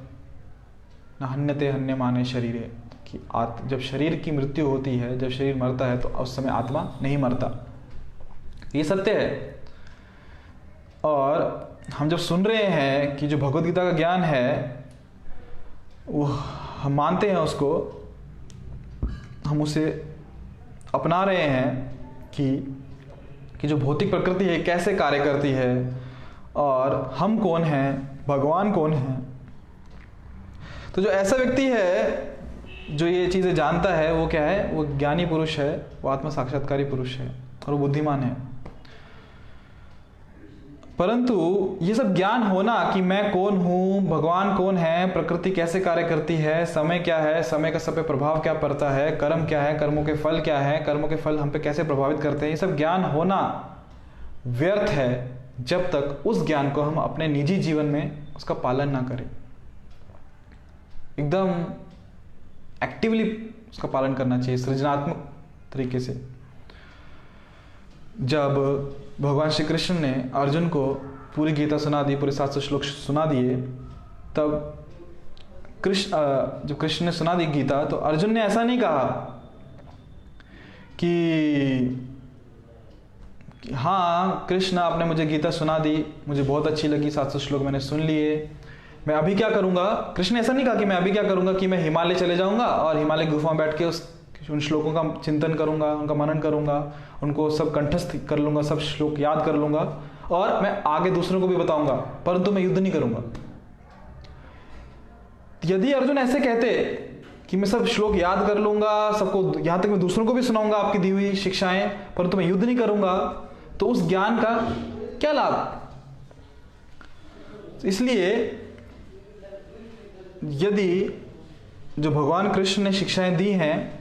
न हन्यते हन्यमाने शरीरे, कि जब शरीर की मृत्यु होती है, जब शरीर मरता है, तो उस समय आत्मा नहीं मरता। ये सत्य है। और हम जब सुन रहे हैं कि जो भगवद गीता का ज्ञान है, वो हम मानते हैं उसको, हम उसे अपना रहे हैं कि कि जो भौतिक प्रकृति है कैसे कार्य करती है और हम कौन हैं, भगवान कौन है। तो जो ऐसा व्यक्ति है जो ये चीज़ें जानता है वो क्या है, वो ज्ञानी पुरुष है, वो आत्म साक्षात्कारी पुरुष है और वो बुद्धिमान है। परंतु ये सब ज्ञान होना कि मैं कौन हूँ, भगवान कौन है, प्रकृति कैसे कार्य करती है, समय क्या है, समय का सब पे प्रभाव क्या पड़ता है, कर्म क्या है, कर्मों के फल क्या है, कर्मों के फल हम पे कैसे प्रभावित करते हैं, ये सब ज्ञान होना व्यर्थ है जब तक उस ज्ञान को हम अपने निजी जीवन में उसका पालन ना करें। एकदम एक्टिवली उसका पालन करना चाहिए, सृजनात्मक तरीके से। जब भगवान श्री कृष्ण ने अर्जुन को पूरी गीता सुना दी, पूरे 700 श्लोक सुना दिए, तब जब कृष्ण ने सुना दी गीता, तो अर्जुन ने ऐसा नहीं कहा कि हाँ कृष्ण आपने मुझे गीता सुना दी, मुझे बहुत अच्छी लगी, 700 श्लोक मैंने सुन लिए, मैं अभी क्या करूँगा। कृष्ण ने ऐसा नहीं कहा कि मैं अभी क्या करूँगा कि मैं हिमालय चले जाऊँगा और हिमालय गुफा में बैठ के उन श्लोकों का चिंतन करूँगा, उनका मनन करूँगा, उनको सब कंठस्थ कर लूँगा, सब श्लोक याद कर लूँगा और मैं आगे दूसरों को भी बताऊँगा, परंतु मैं युद्ध नहीं करूँगा। यदि अर्जुन ऐसे कहते कि मैं सब श्लोक याद कर लूँगा, सबको, यहाँ तक मैं दूसरों को भी सुनाऊँगा आपकी दी हुई शिक्षाएं, परंतु मैं युद्ध नहीं करूँगा, तो उस ज्ञान का क्या लाभ। इसलिए यदि जो भगवान कृष्ण ने शिक्षाएं दी हैं,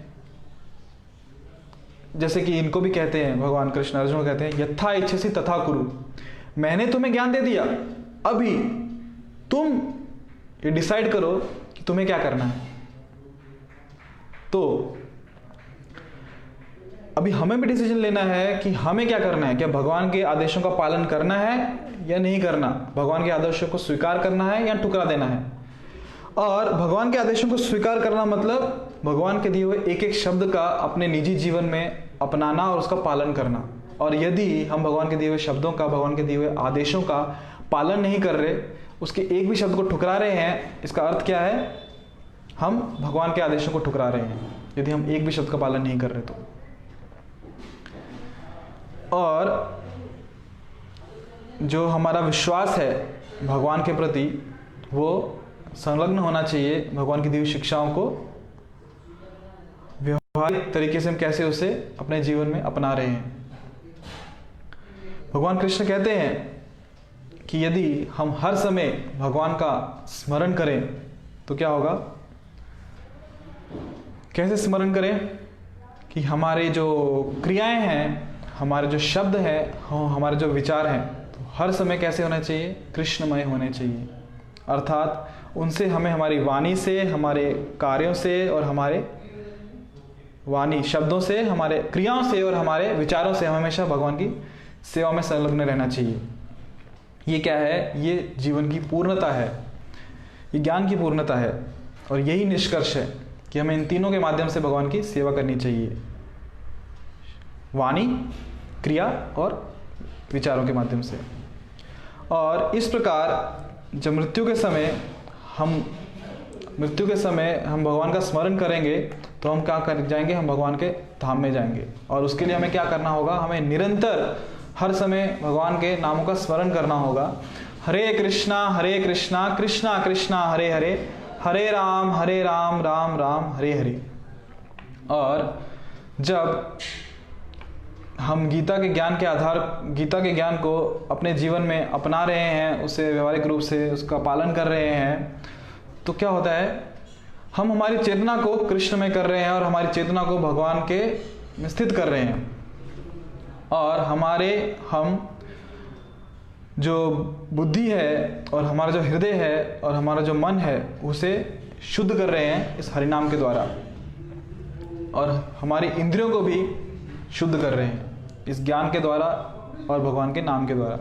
जैसे कि इनको भी कहते हैं भगवान कृष्ण अर्जुन को कहते हैं यथा इच्छसि तथा कुरु, मैंने तुम्हें ज्ञान दे दिया, अभी तुम ये डिसाइड करो कि तुम्हें क्या करना है। तो अभी हमें भी डिसीजन लेना है कि हमें क्या करना है, क्या भगवान के आदेशों का पालन करना है या नहीं करना, भगवान के आदेशों को स्वीकार करना है या टुकरा देना है। और भगवान के आदेशों को स्वीकार करना मतलब भगवान के दिए हुए एक एक शब्द का अपने निजी जीवन में अपनाना और उसका पालन करना। और यदि हम भगवान के दिए हुए शब्दों का, भगवान के दिए हुए आदेशों का पालन नहीं कर रहे, उसके एक भी शब्द को ठुकरा रहे हैं, इसका अर्थ क्या है, हम भगवान के आदेशों को ठुकरा रहे हैं यदि हम एक भी शब्द का पालन नहीं कर रहे तो। और जो हमारा विश्वास है भगवान के प्रति, वो संलग्न होना चाहिए भगवान की दी हुई शिक्षाओं को व्यवहारिक तरीके से हम कैसे उसे अपने जीवन में अपना रहे हैं। भगवान कृष्ण कहते हैं कि यदि हम हर समय भगवान का स्मरण करें तो क्या होगा। कैसे स्मरण करें कि हमारे जो क्रियाएं हैं, हमारे जो शब्द हैं, हमारे जो विचार हैं, तो हर समय कैसे होना चाहिए, कृष्णमय होने चाहिए। अर्थात उनसे हमें हमारी वाणी से, हमारे कार्यों से और हमारे वाणी शब्दों से, हमारे क्रियाओं से और हमारे विचारों से हम हमेशा भगवान की सेवा में संलग्न रहना चाहिए। ये क्या है, ये जीवन की पूर्णता है, ये ज्ञान की पूर्णता है और यही निष्कर्ष है कि हमें इन तीनों के माध्यम से भगवान की सेवा करनी चाहिए, वाणी, क्रिया और विचारों के माध्यम से। और इस प्रकार जब मृत्यु के समय हम भगवान का स्मरण करेंगे तो हम क्या कर जाएंगे, हम भगवान के धाम में जाएंगे। और उसके लिए हमें क्या करना होगा, हमें निरंतर हर समय भगवान के नामों का स्मरण करना होगा। हरे कृष्णा कृष्णा कृष्णा हरे हरे, हरे राम राम राम हरे हरे। और जब हम गीता के ज्ञान को अपने जीवन में अपना रहे हैं, उसे व्यवहारिक रूप से उसका पालन कर रहे हैं, तो क्या होता है, हम हमारी चेतना को कृष्ण में कर रहे हैं और हमारी चेतना को भगवान के में स्थित कर रहे हैं। और हम जो बुद्धि है और हमारा जो हृदय है और हमारा जो मन है उसे शुद्ध कर रहे हैं इस हरिनाम के द्वारा, और हमारी इंद्रियों को भी शुद्ध कर रहे हैं इस ज्ञान के द्वारा और भगवान के नाम के द्वारा।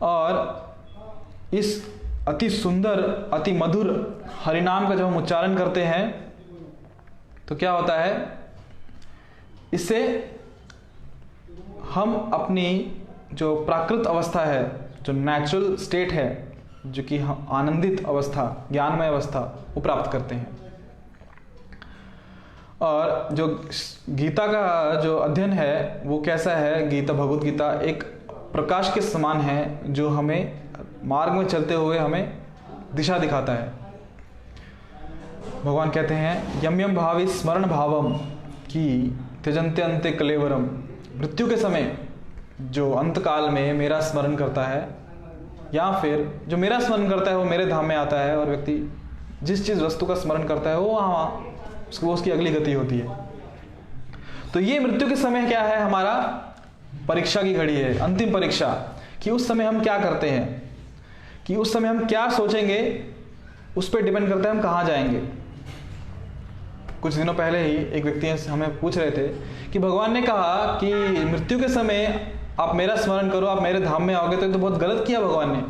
और इस अति सुंदर, अति मधुर हरिनाम का जब हम उच्चारण करते हैं तो क्या होता है, इससे हम अपनी जो प्राकृत अवस्था है, जो नेचुरल स्टेट है, जो कि आनंदित अवस्था, ज्ञानमय अवस्था, वो प्राप्त करते हैं। और जो गीता का जो अध्ययन है वो कैसा है, गीता भगवत गीता एक प्रकाश के समान है जो हमें मार्ग में चलते हुए हमें दिशा दिखाता है। भगवान कहते हैं यम यम भावी स्मरण भावम कि त्यजन्ते अन्ते कलेवरम। मृत्यु के समय जो अंत काल में मेरा स्मरण करता है या फिर जो मेरा स्मरण करता है वो मेरे धाम में आता है, और व्यक्ति जिस चीज़ वस्तु का स्मरण करता है वो वहाँ उसकी अगली गति होती है। तो ये मृत्यु के समय क्या है, हमारा परीक्षा की घड़ी है, अंतिम परीक्षा, कि उस समय हम क्या करते हैं, कि उस समय हम क्या सोचेंगे, उस पर डिपेंड करता है हम कहाँ जाएंगे। कुछ दिनों पहले ही एक व्यक्ति हमें पूछ रहे थे कि भगवान ने कहा कि मृत्यु के समय आप मेरा स्मरण करो, आप मेरे धाम में आओगे, तो बहुत गलत किया भगवान ने,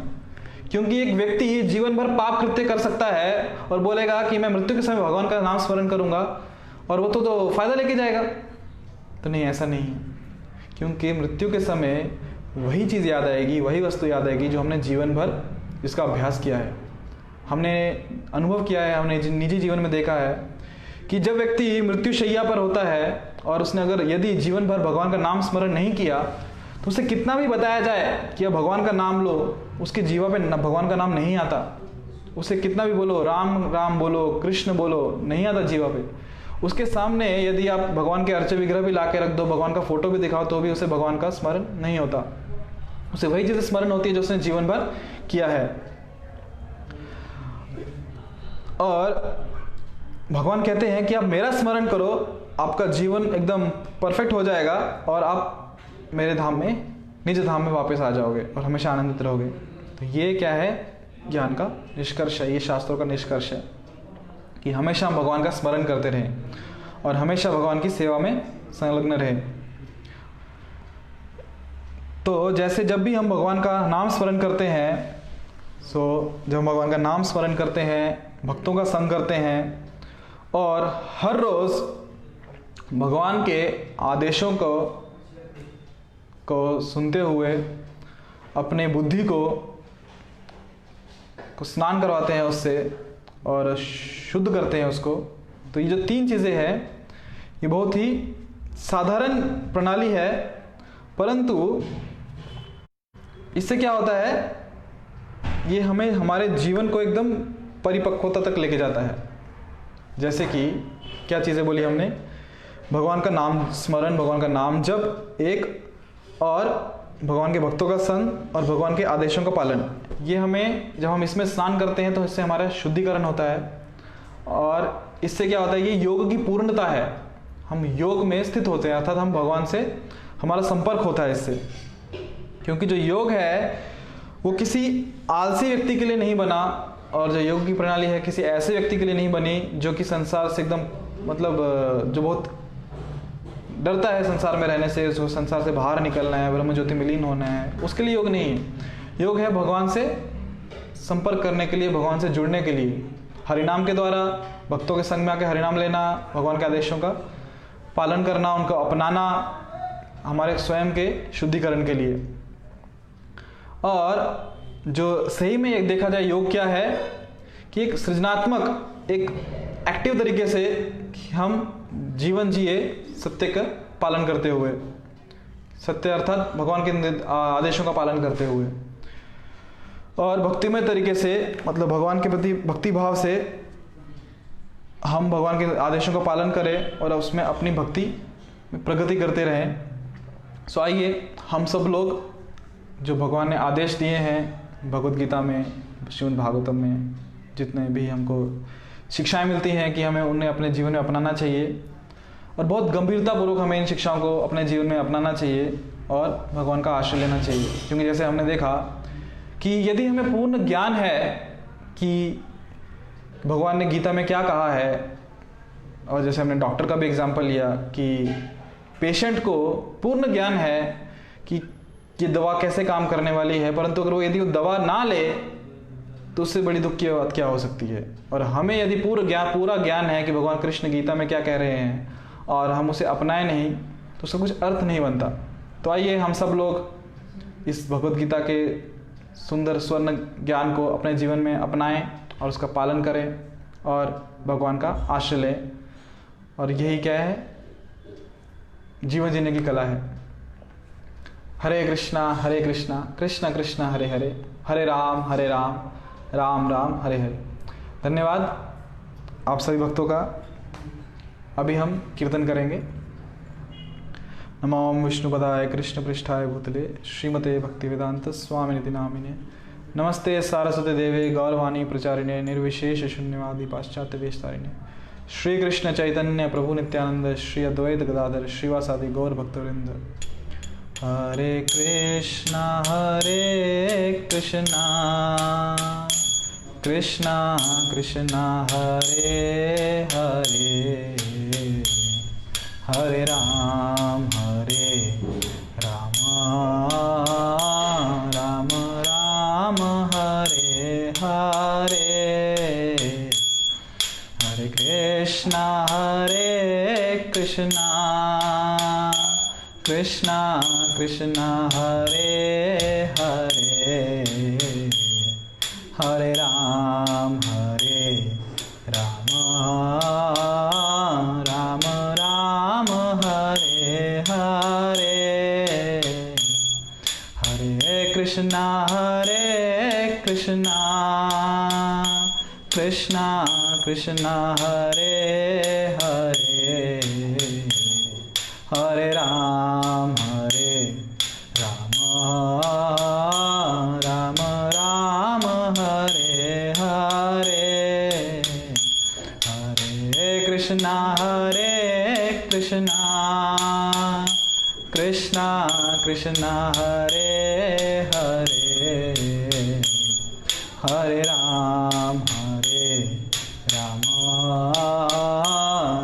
क्योंकि एक व्यक्ति जीवन भर पाप कृत्य कर सकता है और बोलेगा कि मैं मृत्यु के समय भगवान का नाम स्मरण करूंगा और वो तो फायदा लेके जाएगा। तो नहीं, ऐसा नहीं है, क्योंकि मृत्यु के समय वही चीज़ याद आएगी, वही वस्तु याद आएगी जो हमने जीवन भर इसका अभ्यास किया है, हमने अनुभव किया है, हमने निजी जीवन में देखा है कि जब व्यक्ति मृत्युशैया पर होता है और उसने अगर यदि जीवन भर भगवान का नाम स्मरण नहीं किया तो उसे कितना भी बताया जाए कि अब भगवान का नाम लो, उसके जीवा पे भगवान का नाम नहीं आता। उसे कितना भी बोलो राम राम बोलो, कृष्ण बोलो, नहीं आता जीवा पे। उसके सामने यदि आप भगवान के अर्चे विग्रह भी ला के रख दो, भगवान का फोटो भी दिखाओ, तो भी उसे भगवान का स्मरण नहीं होता। उसे वही चीज़ें स्मरण होती है जो उसने जीवन भर किया है। और भगवान कहते हैं कि आप मेरा स्मरण करो, आपका जीवन एकदम परफेक्ट हो जाएगा और आप मेरे धाम में, निज धाम में वापस आ जाओगे और हमेशा आनंदित रहोगे। तो ये क्या है, ज्ञान का निष्कर्ष है, ये शास्त्रों का निष्कर्ष है कि हमेशा हम भगवान का स्मरण करते रहें और हमेशा भगवान की सेवा में संलग्न रहें। तो जैसे जब भी हम भगवान का नाम स्मरण करते हैं, जब हम भगवान का नाम स्मरण करते हैं, भक्तों का संग करते हैं और हर रोज़ भगवान के आदेशों को सुनते हुए अपने बुद्धि को स्नान करवाते हैं उससे और शुद्ध करते हैं उसको, तो ये जो तीन चीज़ें हैं ये बहुत ही साधारण प्रणाली है, परंतु इससे क्या होता है, ये हमें हमारे जीवन को एकदम परिपक्वता तक लेके जाता है। जैसे कि क्या चीज़ें बोली हमने, भगवान का नाम स्मरण, भगवान का नाम जप एक, और भगवान के भक्तों का संग और भगवान के आदेशों का पालन। ये हमें, जब हम इसमें स्नान करते हैं तो इससे हमारा शुद्धिकरण होता है और इससे क्या होता है, ये योग की पूर्णता है, हम योग में स्थित होते हैं, अर्थात हम भगवान से हमारा संपर्क होता है इससे। क्योंकि जो योग है वो किसी आलसी व्यक्ति के लिए नहीं बना, और जो योग की प्रणाली है किसी ऐसे व्यक्ति के लिए नहीं बनी जो कि संसार से एकदम जो बहुत डरता है संसार में रहने से, उसको संसार से बाहर निकलना है, ब्रह्म ज्योति में लीन होना है, उसके लिए योग नहीं है। योग है भगवान से संपर्क करने के लिए, भगवान से जुड़ने के लिए, हरिनाम के द्वारा भक्तों के संग में आके हरिनाम लेना, भगवान के आदेशों का पालन करना, उनको अपनाना हमारे स्वयं के शुद्धिकरण के लिए। और जो सही में एक देखा जाए योग क्या है कि एक सृजनात्मक, एक एक्टिव तरीके से हम जीवन जिए सत्य का पालन करते हुए, सत्य अर्थात भगवान के आदेशों का पालन करते हुए, और भक्तिमय तरीके से, मतलब भगवान के प्रति भक्ति भाव से हम भगवान के आदेशों का पालन करें और उसमें अपनी भक्ति में प्रगति करते रहें। सो आइए हम सब लोग जो भगवान ने आदेश दिए हैं भगवत गीता में, श्रीमद् भागवतम में, जितने भी हमको शिक्षाएं मिलती हैं कि हमें उन्हें अपने जीवन में अपनाना चाहिए और बहुत गंभीरतापूर्वक हमें इन शिक्षाओं को अपने जीवन में अपनाना चाहिए और भगवान का आश्रय लेना चाहिए। क्योंकि जैसे हमने देखा कि यदि हमें पूर्ण ज्ञान है कि भगवान ने गीता में क्या कहा है, और जैसे हमने डॉक्टर का भी एग्जाम्पल लिया कि पेशेंट को पूर्ण ज्ञान है कि ये दवा कैसे काम करने वाली है, परंतु अगर वो यदि वो दवा ना ले तो उससे बड़ी दुख की बात क्या हो सकती है। और हमें यदि पूरा ज्ञान है कि भगवान कृष्ण गीता में क्या कह रहे हैं और हम उसे अपनाए नहीं तो उसका कुछ अर्थ नहीं बनता। तो आइए हम सब लोग इस भगवत गीता के सुंदर स्वर्ण ज्ञान को अपने जीवन में अपनाएं और उसका पालन करें और भगवान का आश्रय लें। और यही क्या है, जीवन जीने की कला है। हरे कृष्णा कृष्ण कृष्ण हरे हरे, हरे राम राम राम हरे हरे। धन्यवाद आप सभी भक्तों का। अभी हम कीर्तन करेंगे। नमो विष्णुपदाय कृष्ण पृष्ठाय भूतले श्रीमते भक्तिवेदांत स्वामिनिति नामिने। नमस्ते सारस्वती देवे गौरवाणी प्रचारिणे निर्विशेष शून्यवादी पाश्चात्य वेशतारिणे। श्री कृष्ण चैतन्य प्रभु नित्यानंद श्री अद्वैत गदाधर श्रीवासादि गौर भक्तवृंद। हरे कृष्णा कृष्णा कृष्णा हरे हरे, हरे राम राम राम हरे हरे। हरे कृष्णा कृष्णा कृष्णा हरे हरे, हरे राम राम राम हरे हरे। हरे कृष्णा कृष्णा कृष्णा हरे हरे, हरे राम राम राम हरे हरे। हरे कृष्णा कृष्णा कृष्णा हरे हरे, हरे राम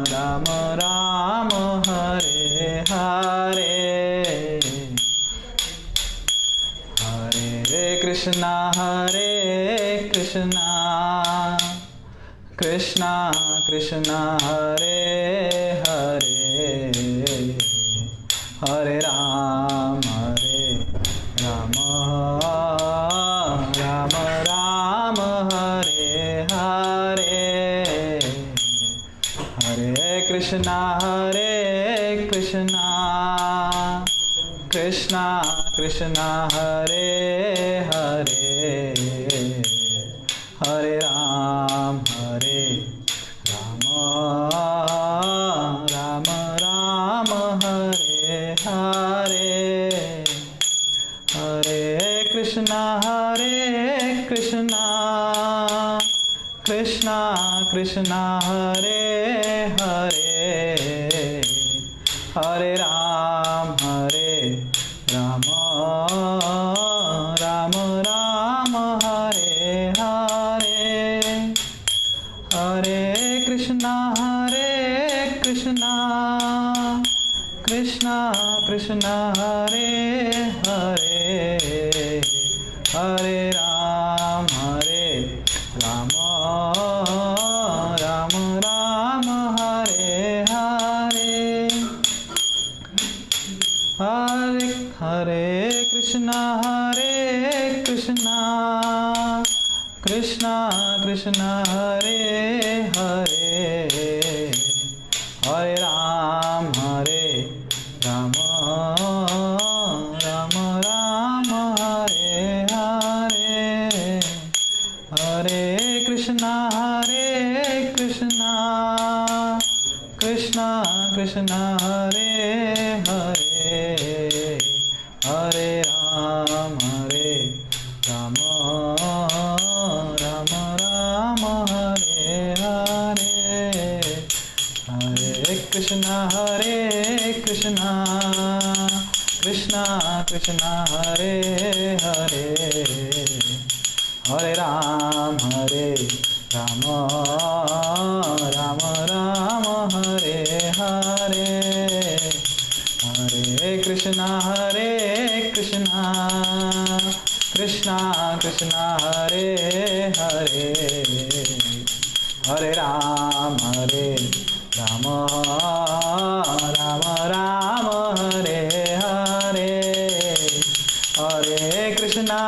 राम राम हरे हरे। हरे कृष्णा कृष्णा कृष्णा हरे हरे, हरे राम राम राम हरे हरे। हरे कृष्णा कृष्णा कृष्णा हरे हरे, हरे राम राम राम हरे हरे। हरे कृष्णा कृष्णा कृष्णा हरे हरे, हरे राम राम राम हरे हरे। हरे कृष्णा कृष्णा कृष्णा हरे हरे, हरे राम राम राम हरे हरे। हरे कृष्णा कृष्णा कृष्णा हरे हरे, हरे राम राम राम हरे हरे। हरे कृष्णा कृष्णा कृष्णा हरे हरे, हरे राम राम राम हरे हरे। हरे कृष्णा कृष्णा कृष्णा हरे हरे, हरे राम राम हरे हरे। हरे कृष्णा कृष्णा कृष्णा हरे हरे, हरे राम राम हरे हरे। हरे कृष्णा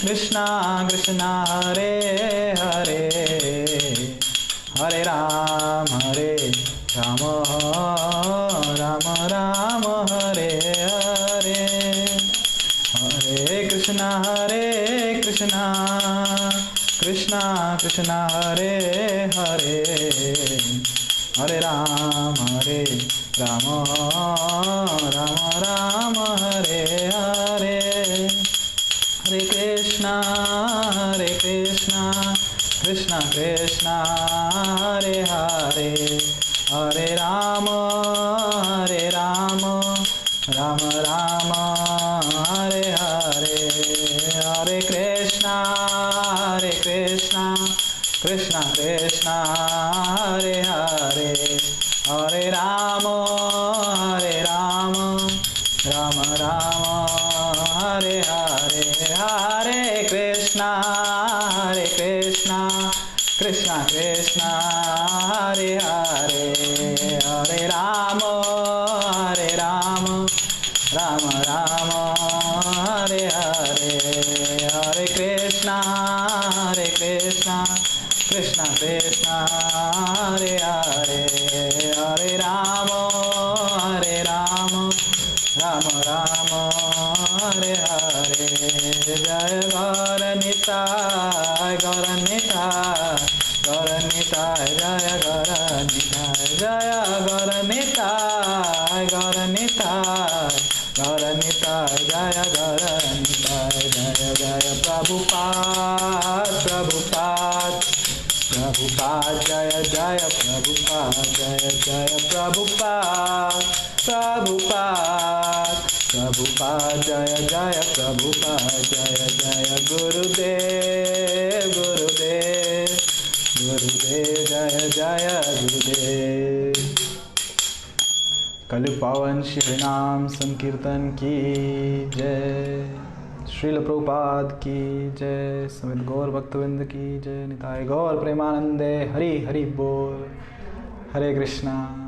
कृष्णा कृष्णा हरे हरे, हरे कृष्ण हरे हरे हरे राम राम राम हरे हरे हरे कृष्णा कृष्णा कृष्णा हरे हरे हरे राम राम राम हरे हरे हरे कृष्णा कृष्णा कृष्णा हरे हरे हरे राम राम राम हरे हरे हरे कृष्णा कृष्णा कृष्णा हरे हरे हरे राम राम राम हरे हरे हरे कृष्णा कृष्णा कृष्णा हरे हरे हरे राम राम राम हरे हरे जय गौर निताय जय गौर निताय जय गौर निताय जय गौर निताय जय जय प्रभुपाद जय जय प्रभुपाद जय जय प्रभुपाद जय जय प्रभुपाद जय जय गुरुदेव जय जय गुरुदेव। कलयुग पावन श्री नाम संकीर्तन की जय। श्रील प्रभुपाद की जय। समेत गौर भक्तवृंद की जय। निताय गौर प्रेमानंदे हरि हरि बोल। हरे कृष्णा।